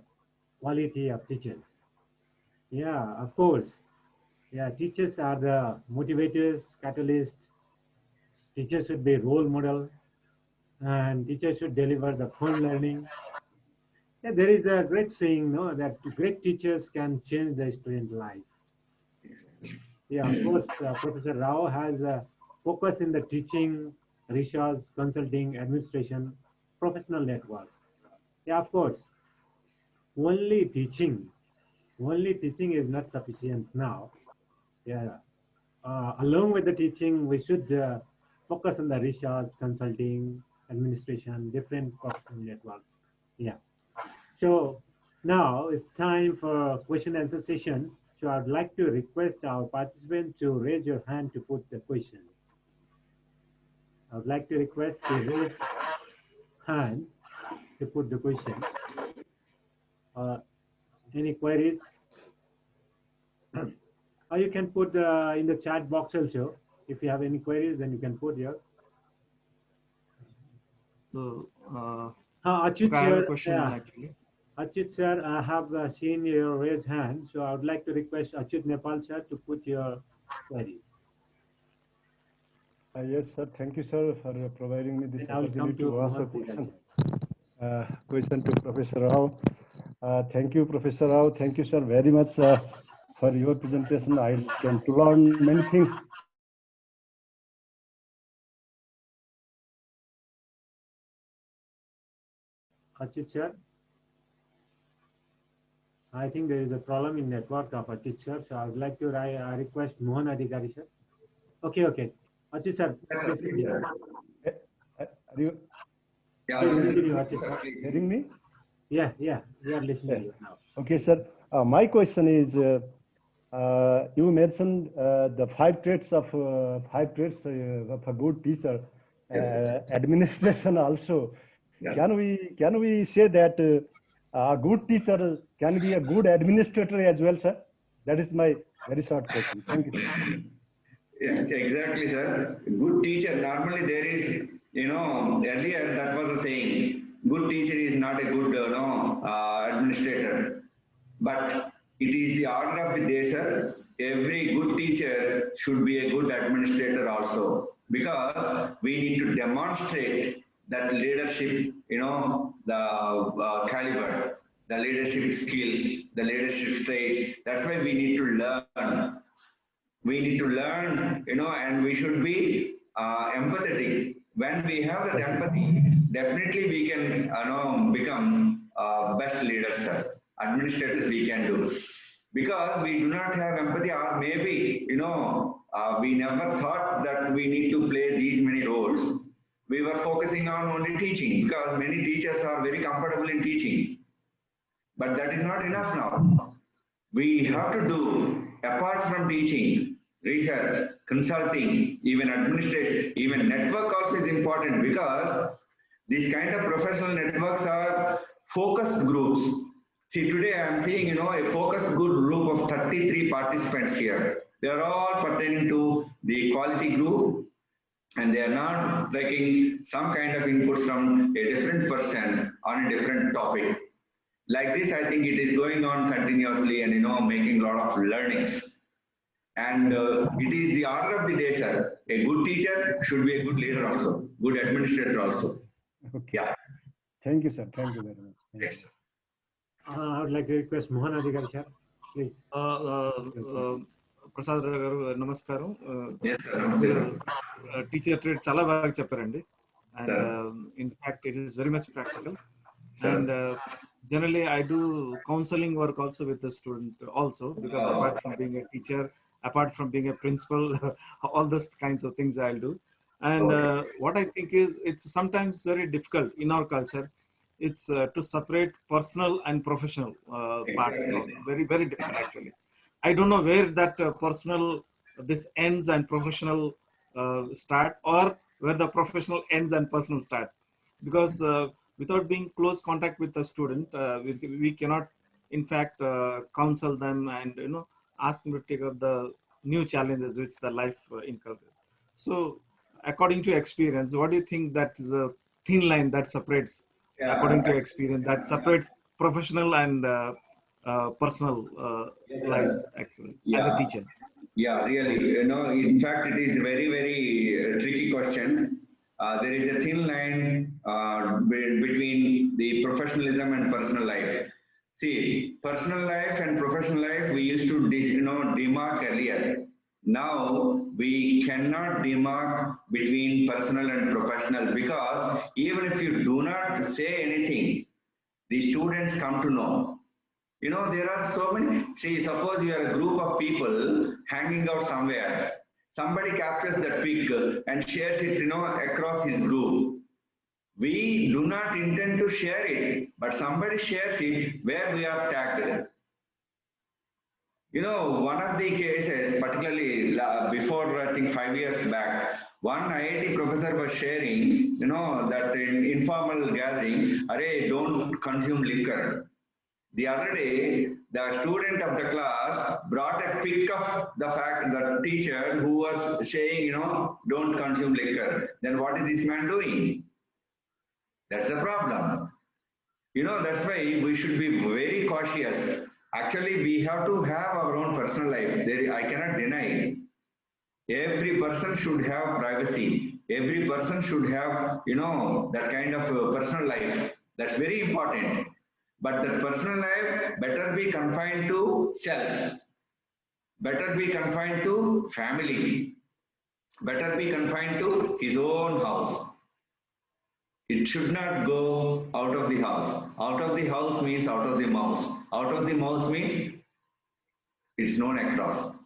quality of teachers. Yeah, of course. Yeah, teachers are the motivators, catalysts. Teachers should be role model, and teachers should deliver the fun learning. Yeah, there is a great saying, no, that great teachers can change the student life. Yeah, of course, Professor Rao has focus in the teaching, research, consulting, administration, professional networks. Yeah, of course, only teaching, only teaching is not sufficient now. Yeah. Along with the teaching, we should focus on the research, consulting, administration, different professional networks. Yeah. So now it's time for question and answer session. So I'd like to request our participant to raise your hand to put the question. I would like to request to raise hand to put the question. Uh, any queries? Or you can put in the chat box also. If you have any queries, then you can put here. So, Achut, okay, I have a sir, question actually. Achut sir, I have seen your raised hand, so I would like to request Achut Nepal sir to put your query. Yes, sir. Thank you, sir, for providing me this Then I will come opportunity to to ask a Mohan question. Digal. Question to Professor Rao. Thank you, Professor Rao. Thank you, sir, very much for your presentation. I can to learn many things. Achut sir, I think there is a problem in network of Achut sir, so I would like to request Mohan Adhikari sir. Okay. Achut sir, Yes, sir, please please, continue. sir. Are you Yeah, Please Achut, continue, sir, Achut sir. please. hearing me? Yeah, we are listening to you now. Okay, sir. My question is, you mentioned the five traits of a good teacher, Yes, sir. administration also. Yeah. Can we say that a good teacher can be a good administrator as well, sir? That is my very short question. Thank you, sir. Yeah, exactly, sir. Good teacher, normally there is, earlier that was a saying, good teacher is not a good, administrator. But it is the order of the day, sir. Every good teacher should be a good administrator also, because we need to demonstrate that leadership, the caliber, the leadership skills, the leadership traits. That's why we need to learn. We need to learn, and we should be empathetic. When we have that empathy, definitely we can, become best leaders, sir. Administrators we can do. Because we do not have empathy, or maybe, we never thought that we need to play these many roles. We were focusing on only teaching, because many teachers are very comfortable in teaching. But that is not enough now. We have to do, apart from teaching, research, consulting, even administration, even network also is important, because these kind of professional networks are focused groups. See, today I am seeing, a focused group of 33 participants here. They are all pertaining to the quality group, and they are not taking some kind of inputs from a different person on a different topic. Like this, I think it is going on continuously, and making a lot of learnings. And it is the order of the day, sir. A good teacher should be a good leader also, good administrator also. Okay. Yeah. Thank you, sir. Thank you very much. Thank you. Yes. I would like to request Mohan Adhikari sir, please. Prasad Rao గారు నమస్కారం. Yes, sir. Namaste, sir. Teacher trade చాలా బాగా చెప్పారండి. And Sir. in fact, it is very much practical. Sir. And generally, I do counseling work also with the student also, because Oh. apart from being a teacher, apart from being a principal, all those kinds of things I'll do. And Okay. what I think is, it's sometimes very difficult in our culture. It's to separate personal and professional part. Exactly. Very, very difficult actually. I don't know where that personal, this ends and professional start, or where the professional ends and personal start. Because without being close contact with the student, we cannot, in fact, counsel them and ask them to take up the new challenges which the life inculcates. So, according to experience, what do you think that is a thin line that separates, according to experience, that separates professional and personal Yes, lives sir. actually as a Yeah. teacher? Yeah, really. In fact, it is a very, very tricky question. There is a thin line between the professionalism and personal life. See, personal life and professional life, we used to, demark earlier. now we cannot demark between personal and professional, because even if you do not say anything, the students come to know. You know, there are so many. See, suppose you are a group of people hanging out somewhere. Somebody captures that pic and shares it, across his group. We do not intend to share it, but somebody shares it where we are tagged. One of the cases, particularly before, I think 5 years back, one IIT professor was sharing, that in informal gathering, array, don't consume liquor. The other day, the student of the class brought a pic of the teacher who was saying, don't consume liquor. Then what is this man doing? That's the problem. That's why we should be very cautious. Actually, we have to have our own personal life. I cannot deny it. Every person should have privacy. Every person should have, that kind of personal life. That's very important. But that personal life better be confined to self. Better be confined to family. Better be confined to his own house. It should not go out of the house. Out of the house means out of the mouse. Out of the mouse means it's known across.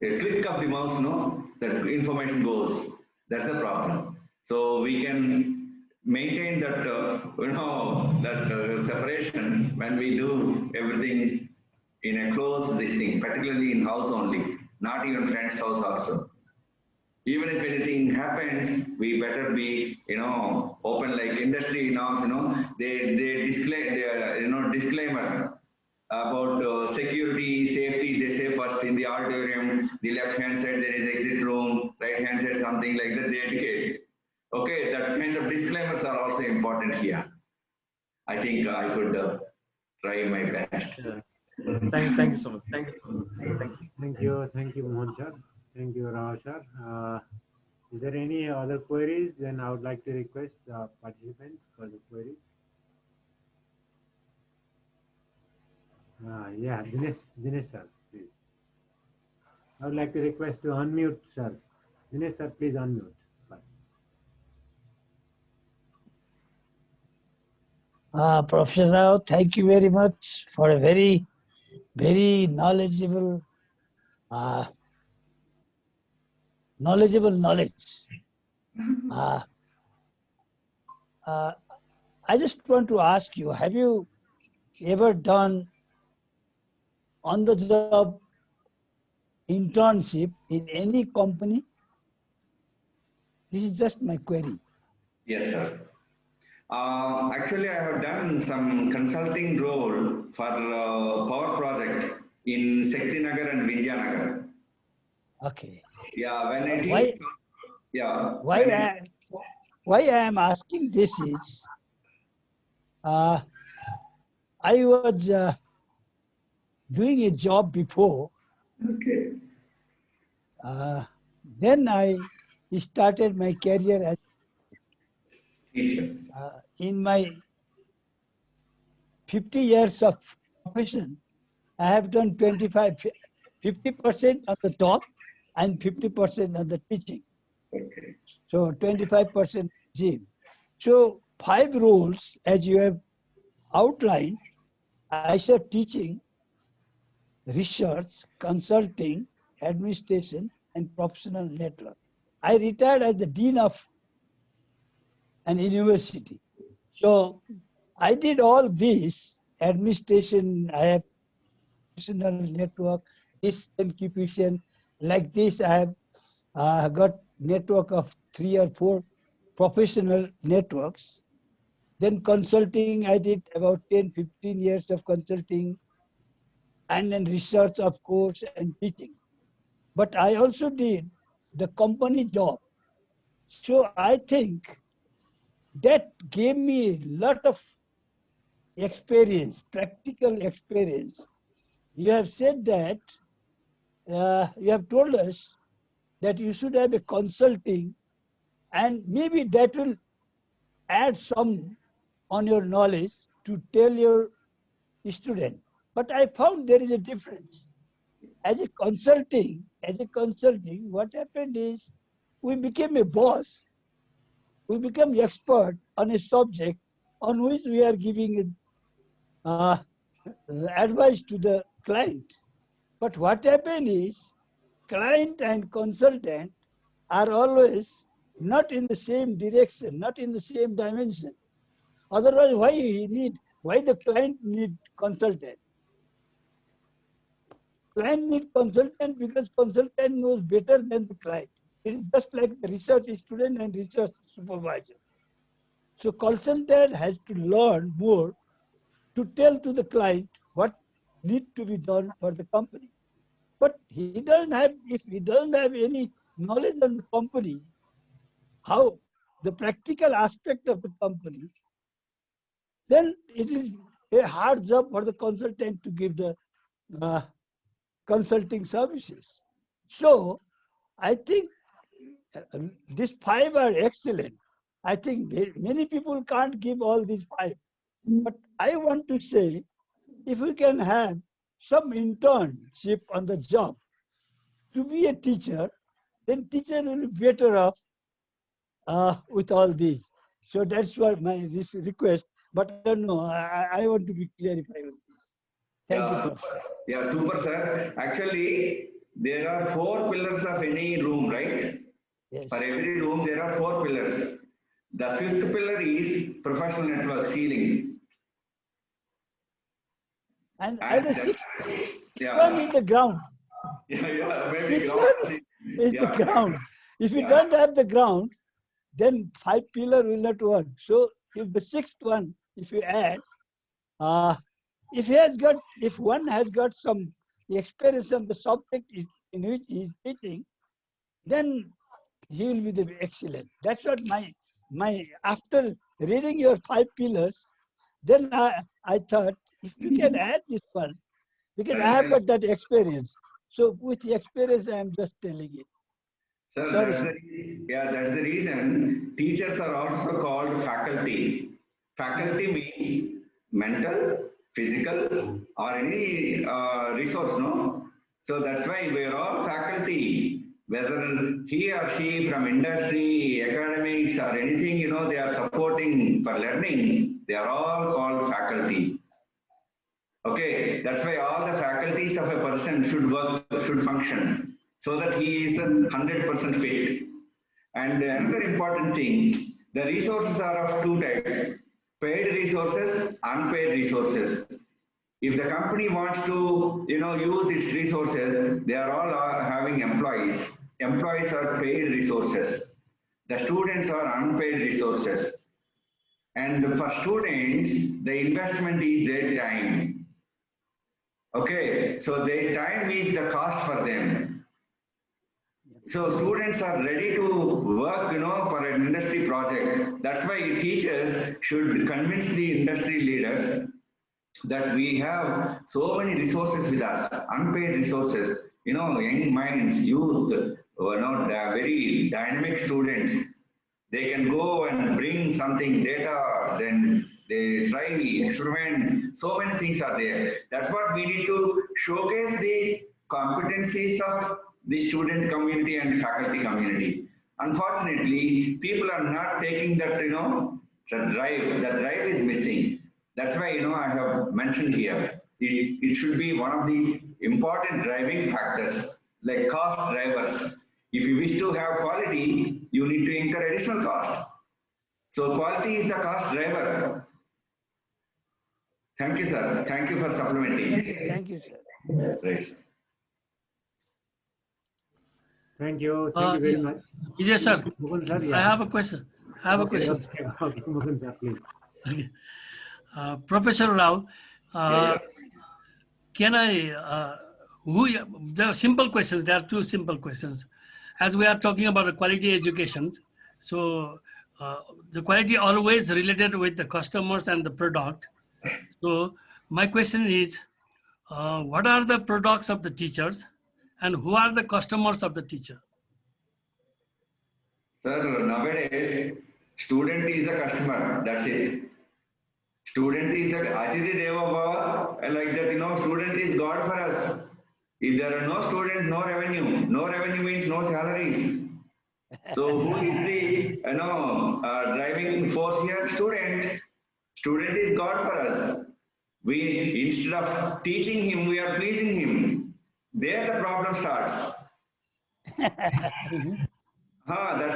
A click of the mouse, that information goes. That's the problem. So we can maintain that, separation when we do everything in a closed this thing, particularly in house only, not even friend's house also. Even if anything happens, we better be, open, like industry norms, they disclaimer about security, safety. They say first in the auditorium, the left hand side there is exit room, right hand side something like that. They educate. Okay, that kind of disclaimers are also important here. I think I could try my best. Yeah. Thank you so much. Thank you. Thank you, Mohan sir. Thank you, Rao sir. Is there any other queries? Then I would like to request the participants for the queries. Yeah, Dinesh sir, please. I would like to request to unmute sir. Dinesh sir, please unmute. Professor Rao, thank you very much for a very, very knowledgeable knowledge. I just want to ask you, have you ever done on-the-job internship in any company? This is just my query. Yes, sir. Actually, I have done some consulting role for power project in Shaktinagar and Vijayanagar. Okay. Yeah, when it Why? is, yeah. Why I am asking this is, I was doing a job before. Okay. Then I started my career as Teacher. in my 50 years of profession. I have done 50% on the top and 50% on the teaching. Okay. So 25% gym. So 5 roles, as you have outlined, I saw teaching, research, consulting, administration, and professional network. I retired as the dean of an university. So I did all this administration. I have professional network, this incubation. Like this, I have got network of 3 or 4 professional networks. Then consulting, I did about 10, 15 years of consulting, and then research, of course, and teaching. But I also did the company job. So I think that gave me a lot of experience, practical experience. You have said that, you have told us that you should have a consulting, and maybe that will add some on your knowledge to tell your student. But I found there is a difference. as a consulting, what happened is we became a boss. We become expert on a subject on which we are giving uh, advice to the client. But what happened is client and consultant are always not in the same direction, not in the same dimension. Otherwise, why the client need consultant? Client need consultant because consultant knows better than the client. It is just like the research student and research supervisor. So consultant has to learn more to tell to the client what need to be done for the company. But if he doesn't have any knowledge on the company, how the practical aspect of the company, then it is a hard job for the consultant to give the uh, consulting services. So I think these five are excellent. I think many people can't give all these five. But I want to say, if we can have some internship on the job to be a teacher, then teacher will be better off with all these. So that's what my request. But I don't know. I want to be clarified with this. Thank you, Yeah, Prof. super. Yeah, super, sir. Actually, there are four pillars of any room, right? Yes. For every room, there are four pillars. The fifth pillar is professional network ceiling. And And the sixth one yeah, is the ground. yeah, maybe Sixth ground. one is the Yeah, ground. If you yeah. don't have the ground, then five pillar will not work. So if the sixth one, if you add, uh, if one has got some experience on the subject in which he is teaching, then he will be the excellent. That's what my after reading your five pillars, then I thought if we can add this one, because I That's have right. got that experience. So with the experience, I am just telling it. Sir, Sorry, that's sir. that's the reason teachers are also called faculty. Faculty means mental, physical, or any resource, no? So that's why we are all faculty. Whether he or she from industry, academics, or anything, they are supporting for learning, they are all called faculty. Okay, that's why all the faculties of a person should work, should function, so that he is 100% fit. And another important thing, the resources are of two types: paid resources, unpaid resources. If the company wants to, use its resources, they are all having employees. Employees are paid resources. The students are unpaid resources. And for students, the investment is their time. Okay, so their time is the cost for them. So students are ready to work, for an industry project. That's why teachers should convince the industry leaders that we have so many resources with us, unpaid resources, young minds, youth, very dynamic students. They can go and bring something data, then they try, experiment, so many things are there. That's what we need to showcase the competencies of the student community and faculty community. Unfortunately, people are not taking that, the drive is missing. That's why, I have mentioned here, it should be one of the important driving factors, like cost drivers. If you wish to have quality, you need to incur additional cost. So quality is the cost driver. Thank you, sir. Thank you for supplementing. Thank you, sir. Right. Thank you. Thank you very Yeah. much. Vijay sir, Mugun sir, I yeah. have a question. Okay, Mugun sir, please. Okay. Professor Rao, Yeah. can I, there are simple questions, there are two simple questions. As we are talking about the quality education, so the quality always related with the customers and the product. So my question is, what are the products of the teachers and who are the customers of the teacher? Sir, nowadays, student is a customer. That's it. Student is the Atiti Deva Bhava, like that, student is God for us. If there are no students, no revenue. No revenue means no salaries. So who is the driving force here? Student. Student is God for us. We, instead of teaching him, we are pleasing him. There the problem starts. That's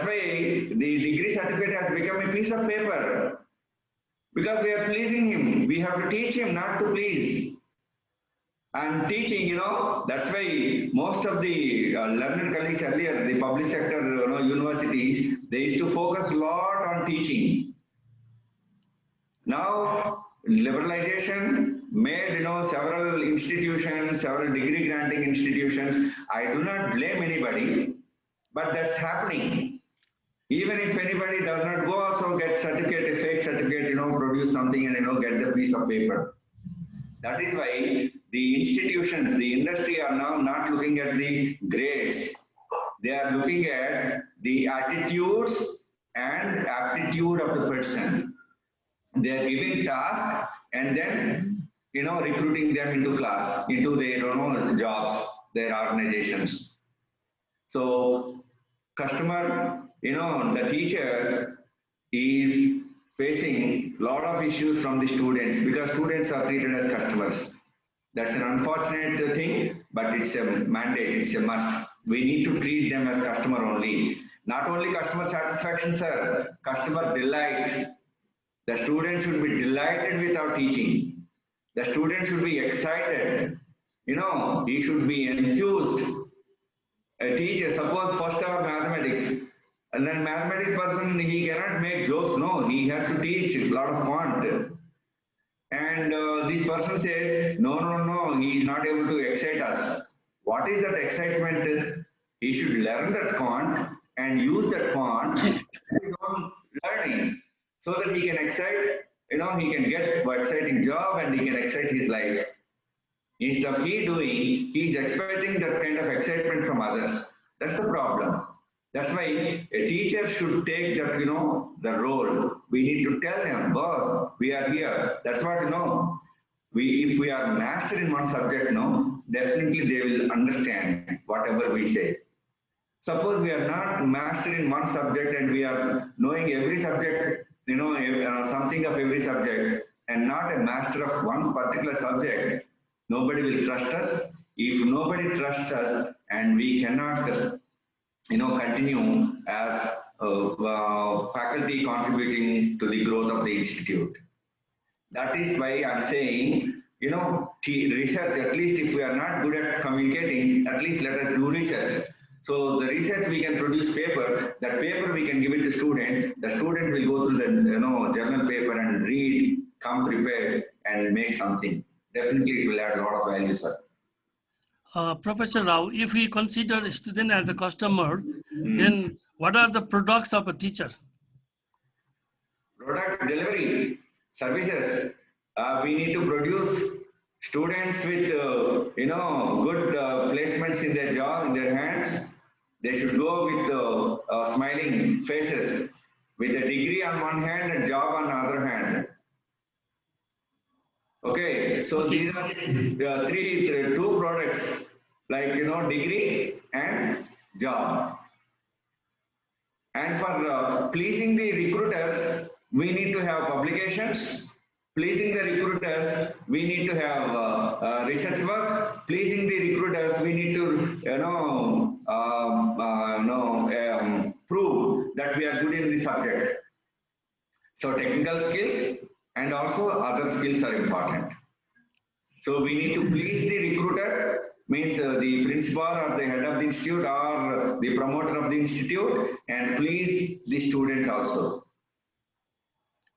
why the degree certificate has become a piece of paper. Because we are pleasing him. We have to teach him, not to please. And teaching, that's why most of the learned colleagues earlier, the public sector, universities, they used to focus a lot on teaching. Now, liberalization made, several institutions, several degree granting institutions. I do not blame anybody, but that's happening. Even if anybody does not go also get certificate, a fake certificate, produce something and, get the piece of paper. That is why the institutions, the industry are now not looking at the grades. They are looking at the attitudes and aptitude of the person. They are giving tasks and then, recruiting them into class, into their jobs, their organizations. So customer, the teacher is facing a lot of issues from the students because students are treated as customers. That's an unfortunate thing, but it's a mandate, it's a must. We need to treat them as customer only. Not only customer satisfaction, sir, customer delight. The student should be delighted with our teaching. The student should be excited. He should be enthused. A teacher, suppose first hour mathematics, and then mathematics person, he cannot make jokes. No, he has to teach a lot of quant. And this person says, no, he is not able to excite us. What is that excitement? He should learn that quant and use that quant in his own learning so that he can excite, he can get an exciting job and he can excite his life. Instead of he is expecting that kind of excitement from others. That's the problem. That's why a teacher should take that, the role. We need to tell them, boss, we are here. That's what, if we are master in one subject, definitely they will understand whatever we say. Suppose we are not master in one subject and we are knowing every subject, something of every subject and not a master of one particular subject, nobody will trust us. If nobody trusts us and we cannot continue as faculty contributing to the growth of the institute. That is why I'm saying, research, at least if we are not good at communicating, at least let us do research. So the research we can produce paper, that paper we can give it to student, the student will go through the journal paper and read, come prepared and make something. Definitely it will add a lot of value, sir. Professor Rao, if we consider a student as a customer, then what are the products of a teacher? Product delivery, services. We need to produce students with, good placements in their job, in their hands. They should go with smiling faces, with a degree on one hand and job on the other hand. Okay, so these are the two products, like, degree and job. And for pleasing the recruiters, we need to have publications. Pleasing the recruiters, we need to have research work. Pleasing the recruiters, we need to, prove that we are good in the subject. So technical skills and also other skills are important. So we need to please the recruiter, means the principal or the head of the institute or the promoter of the institute, and please the student also.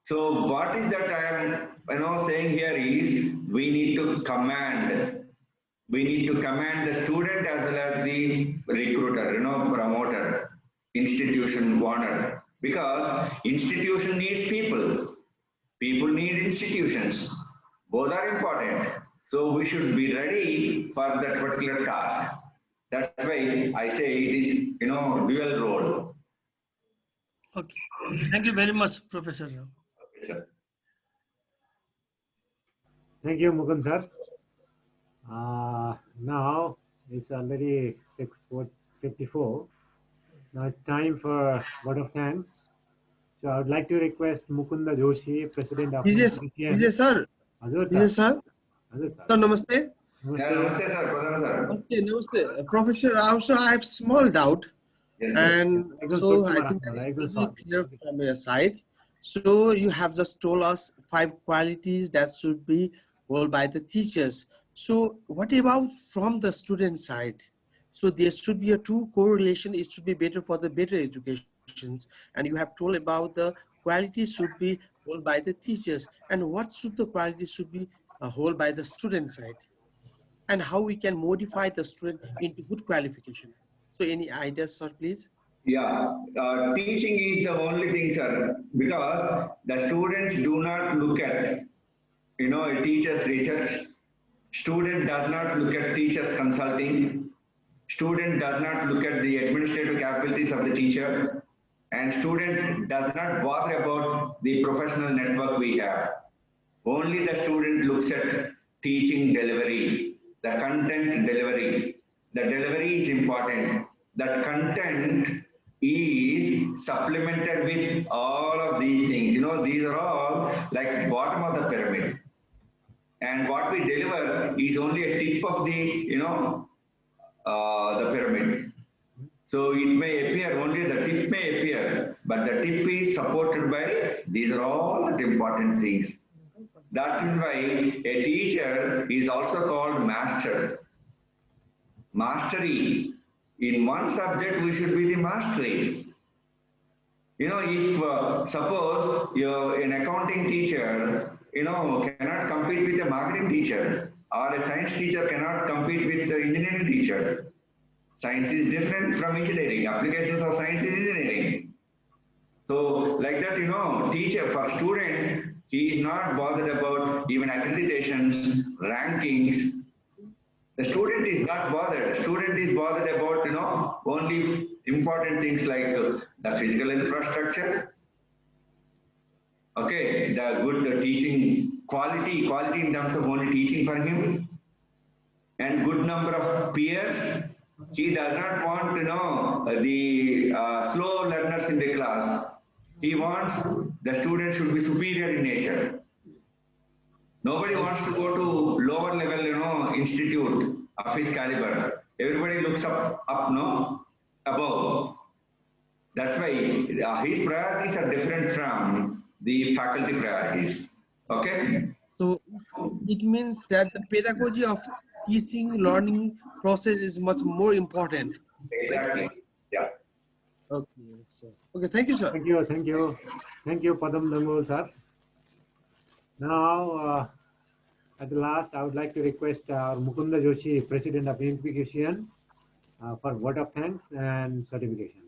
So what is that I am saying here is we need to command. We need to command the student as well as the recruiter, promoter, institution owner, because institution needs people. People need institutions. Both are important. So we should be ready for that particular task. That's why I say it is, dual role. Okay. Thank you very much, Professor Rao. Okay, sir. Thank you, Mukund sir. Now, It's already 6:54. Now it's time for word of thanks. So I would like to request Mukunda Joshi, President of Vijay, INSTRUCTIONAL. Vijay sir, Hazur Vijay sir. sir, Hazur sir. sir, namaste. Yeah, Namaste. namaste, sir. Pradhan, sir. Okay, namaste. Professor, also I have small doubt, Yes, sir. and Ekdam so chotto I ma think rakhnu that hola, is ekdam totally short. clear from your side. So you have just told us 5 qualities that should be held by the teachers. So what about from the student side? So there should be a true correlation. It should be better for the better educations. And you have told about the quality should be held by the teachers. And what should the quality should be held by the student side? And how we can modify the student into good qualification. So any ideas, sir, please? Yeah, teaching is the only thing, sir, because the students do not look at, a teacher's research. Student does not look at teacher's consulting. Student does not look at the administrative capabilities of the teacher. And student does not bother about the professional network we have. Only the student looks at teaching delivery, the content delivery. The delivery is important. The content is supplemented with all of these things. These are all like bottom of the pyramid. And what we deliver is only a tip of the pyramid. So it may appear, only the tip may appear, but the tip is supported by, these are all the important things. That is why a teacher is also called master. Mastery. In one subject, we should be the mastery. If suppose you're an accounting teacher, cannot compete with a marketing teacher, or a science teacher cannot compete with the engineering teacher. Science is different from engineering. Applications of science is engineering. So like that, teacher for student, he is not bothered about even accreditations, rankings. The student is not bothered. Student is bothered about, only important things like the physical infrastructure. Okay, the good teaching quality in terms of only teaching for him, and good number of peers. He does not want the slow learners in the class. He wants the student should be superior in nature. Nobody wants to go to lower level, institute of his caliber. Everybody looks above. That's why his priorities are different from the faculty priorities. Okay. So it means that the pedagogy of teaching learning process is much more important. Exactly. Yeah. Okay, sir. Okay, thank you, sir. Thank you, Padam Dangol sir. Now, at the last, I would like to request our Mukunda Joshi, President of INSTRUCTIONAL, for word of thanks and certification.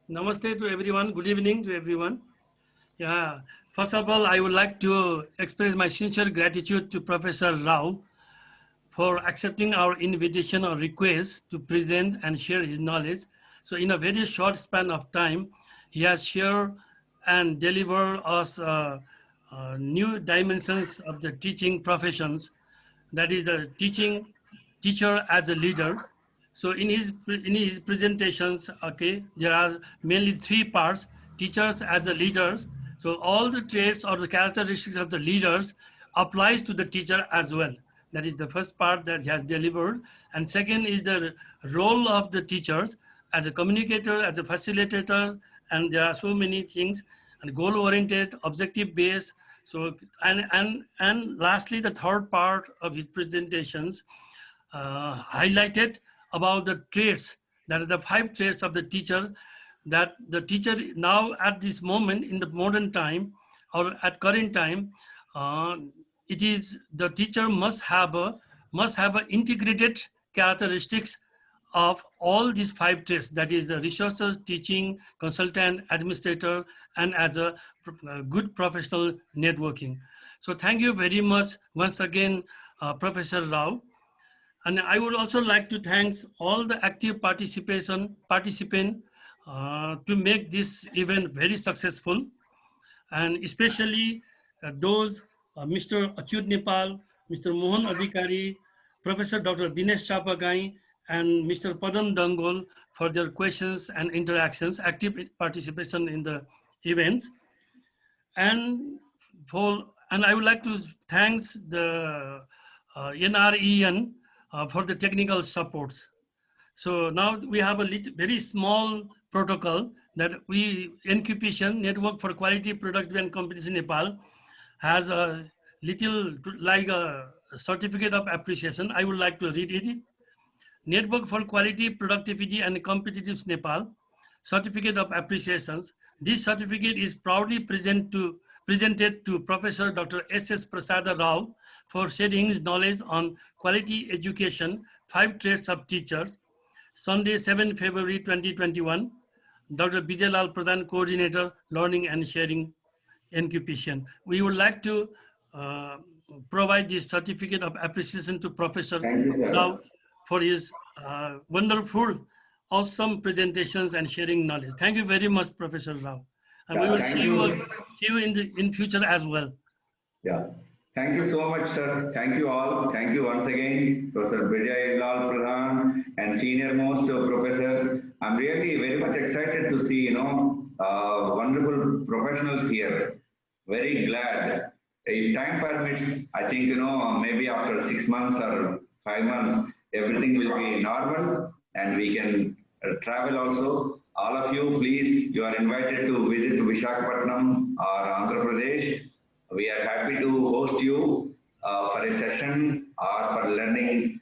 Namaste to everyone. Good evening to everyone. Yeah. First of all, I would like to express my sincere gratitude to Professor Rao for accepting our invitation or request to present and share his knowledge. So in a very short span of time, he has shared and delivered us new dimensions of the teaching professions, that is the teacher as a leader. So in his presentations, okay, there are mainly 3 parts: teachers as a leaders. So all the traits or the characteristics of the leaders applies to the teacher as well. That is the first part that he has delivered. And second is the role of the teachers as a communicator, as a facilitator, and there are so many things, and goal-oriented, objective-based. So and lastly, the third part of his presentations highlighted about the traits, that is the 5 traits of the teacher, that the teacher now at this moment in the modern time or at current time, it is the teacher must have a integrated characteristics of all these 5 traits, that is the researcher, teaching, consultant, administrator, and as a good professional networking. So thank you very much once again, Professor Rao. And I would also like to thank all the active participant to make this event very successful, and especially those Mr. Achyut Nepal, Mr. Mohan Adhikari, Professor Dr. Dinesh Chapagai and Mr. Padan Dangol for their questions and interactions, active participation in the events. And I would like to thank the NREN for the technical supports. So now we have a very small protocol that incubation Network for Quality, Productivity and Competition Nepal has a little like a certificate of appreciation. I would like to read it. Network for Quality, Productivity and Competitiveness Nepal, Certificate of Appreciations. This certificate is proudly presented to Professor Dr. S.S. Prasada Rao for sharing his knowledge on quality education, 5 traits of teachers. Sunday, 7 February 2021. Dr. Bijalal Pradhan, Coordinator, Learning and Sharing Incubation. We would like to provide this certificate of appreciation to Professor Rao for his wonderful, awesome presentations and sharing knowledge. Thank you very much, Professor Rao. And we will see you in future as well. Yeah. Thank you so much, sir. Thank you all. Thank you once again, Professor Vijay Lal Pradhan and senior most professors. I'm really very much excited to see, wonderful professionals here. Very glad. If time permits, I think, maybe after 6 months or 5 months, everything will be normal and we can travel also. All of you, please, you are invited to visit Visakhapatnam or Andhra Pradesh. We are happy to host you for a session or for learning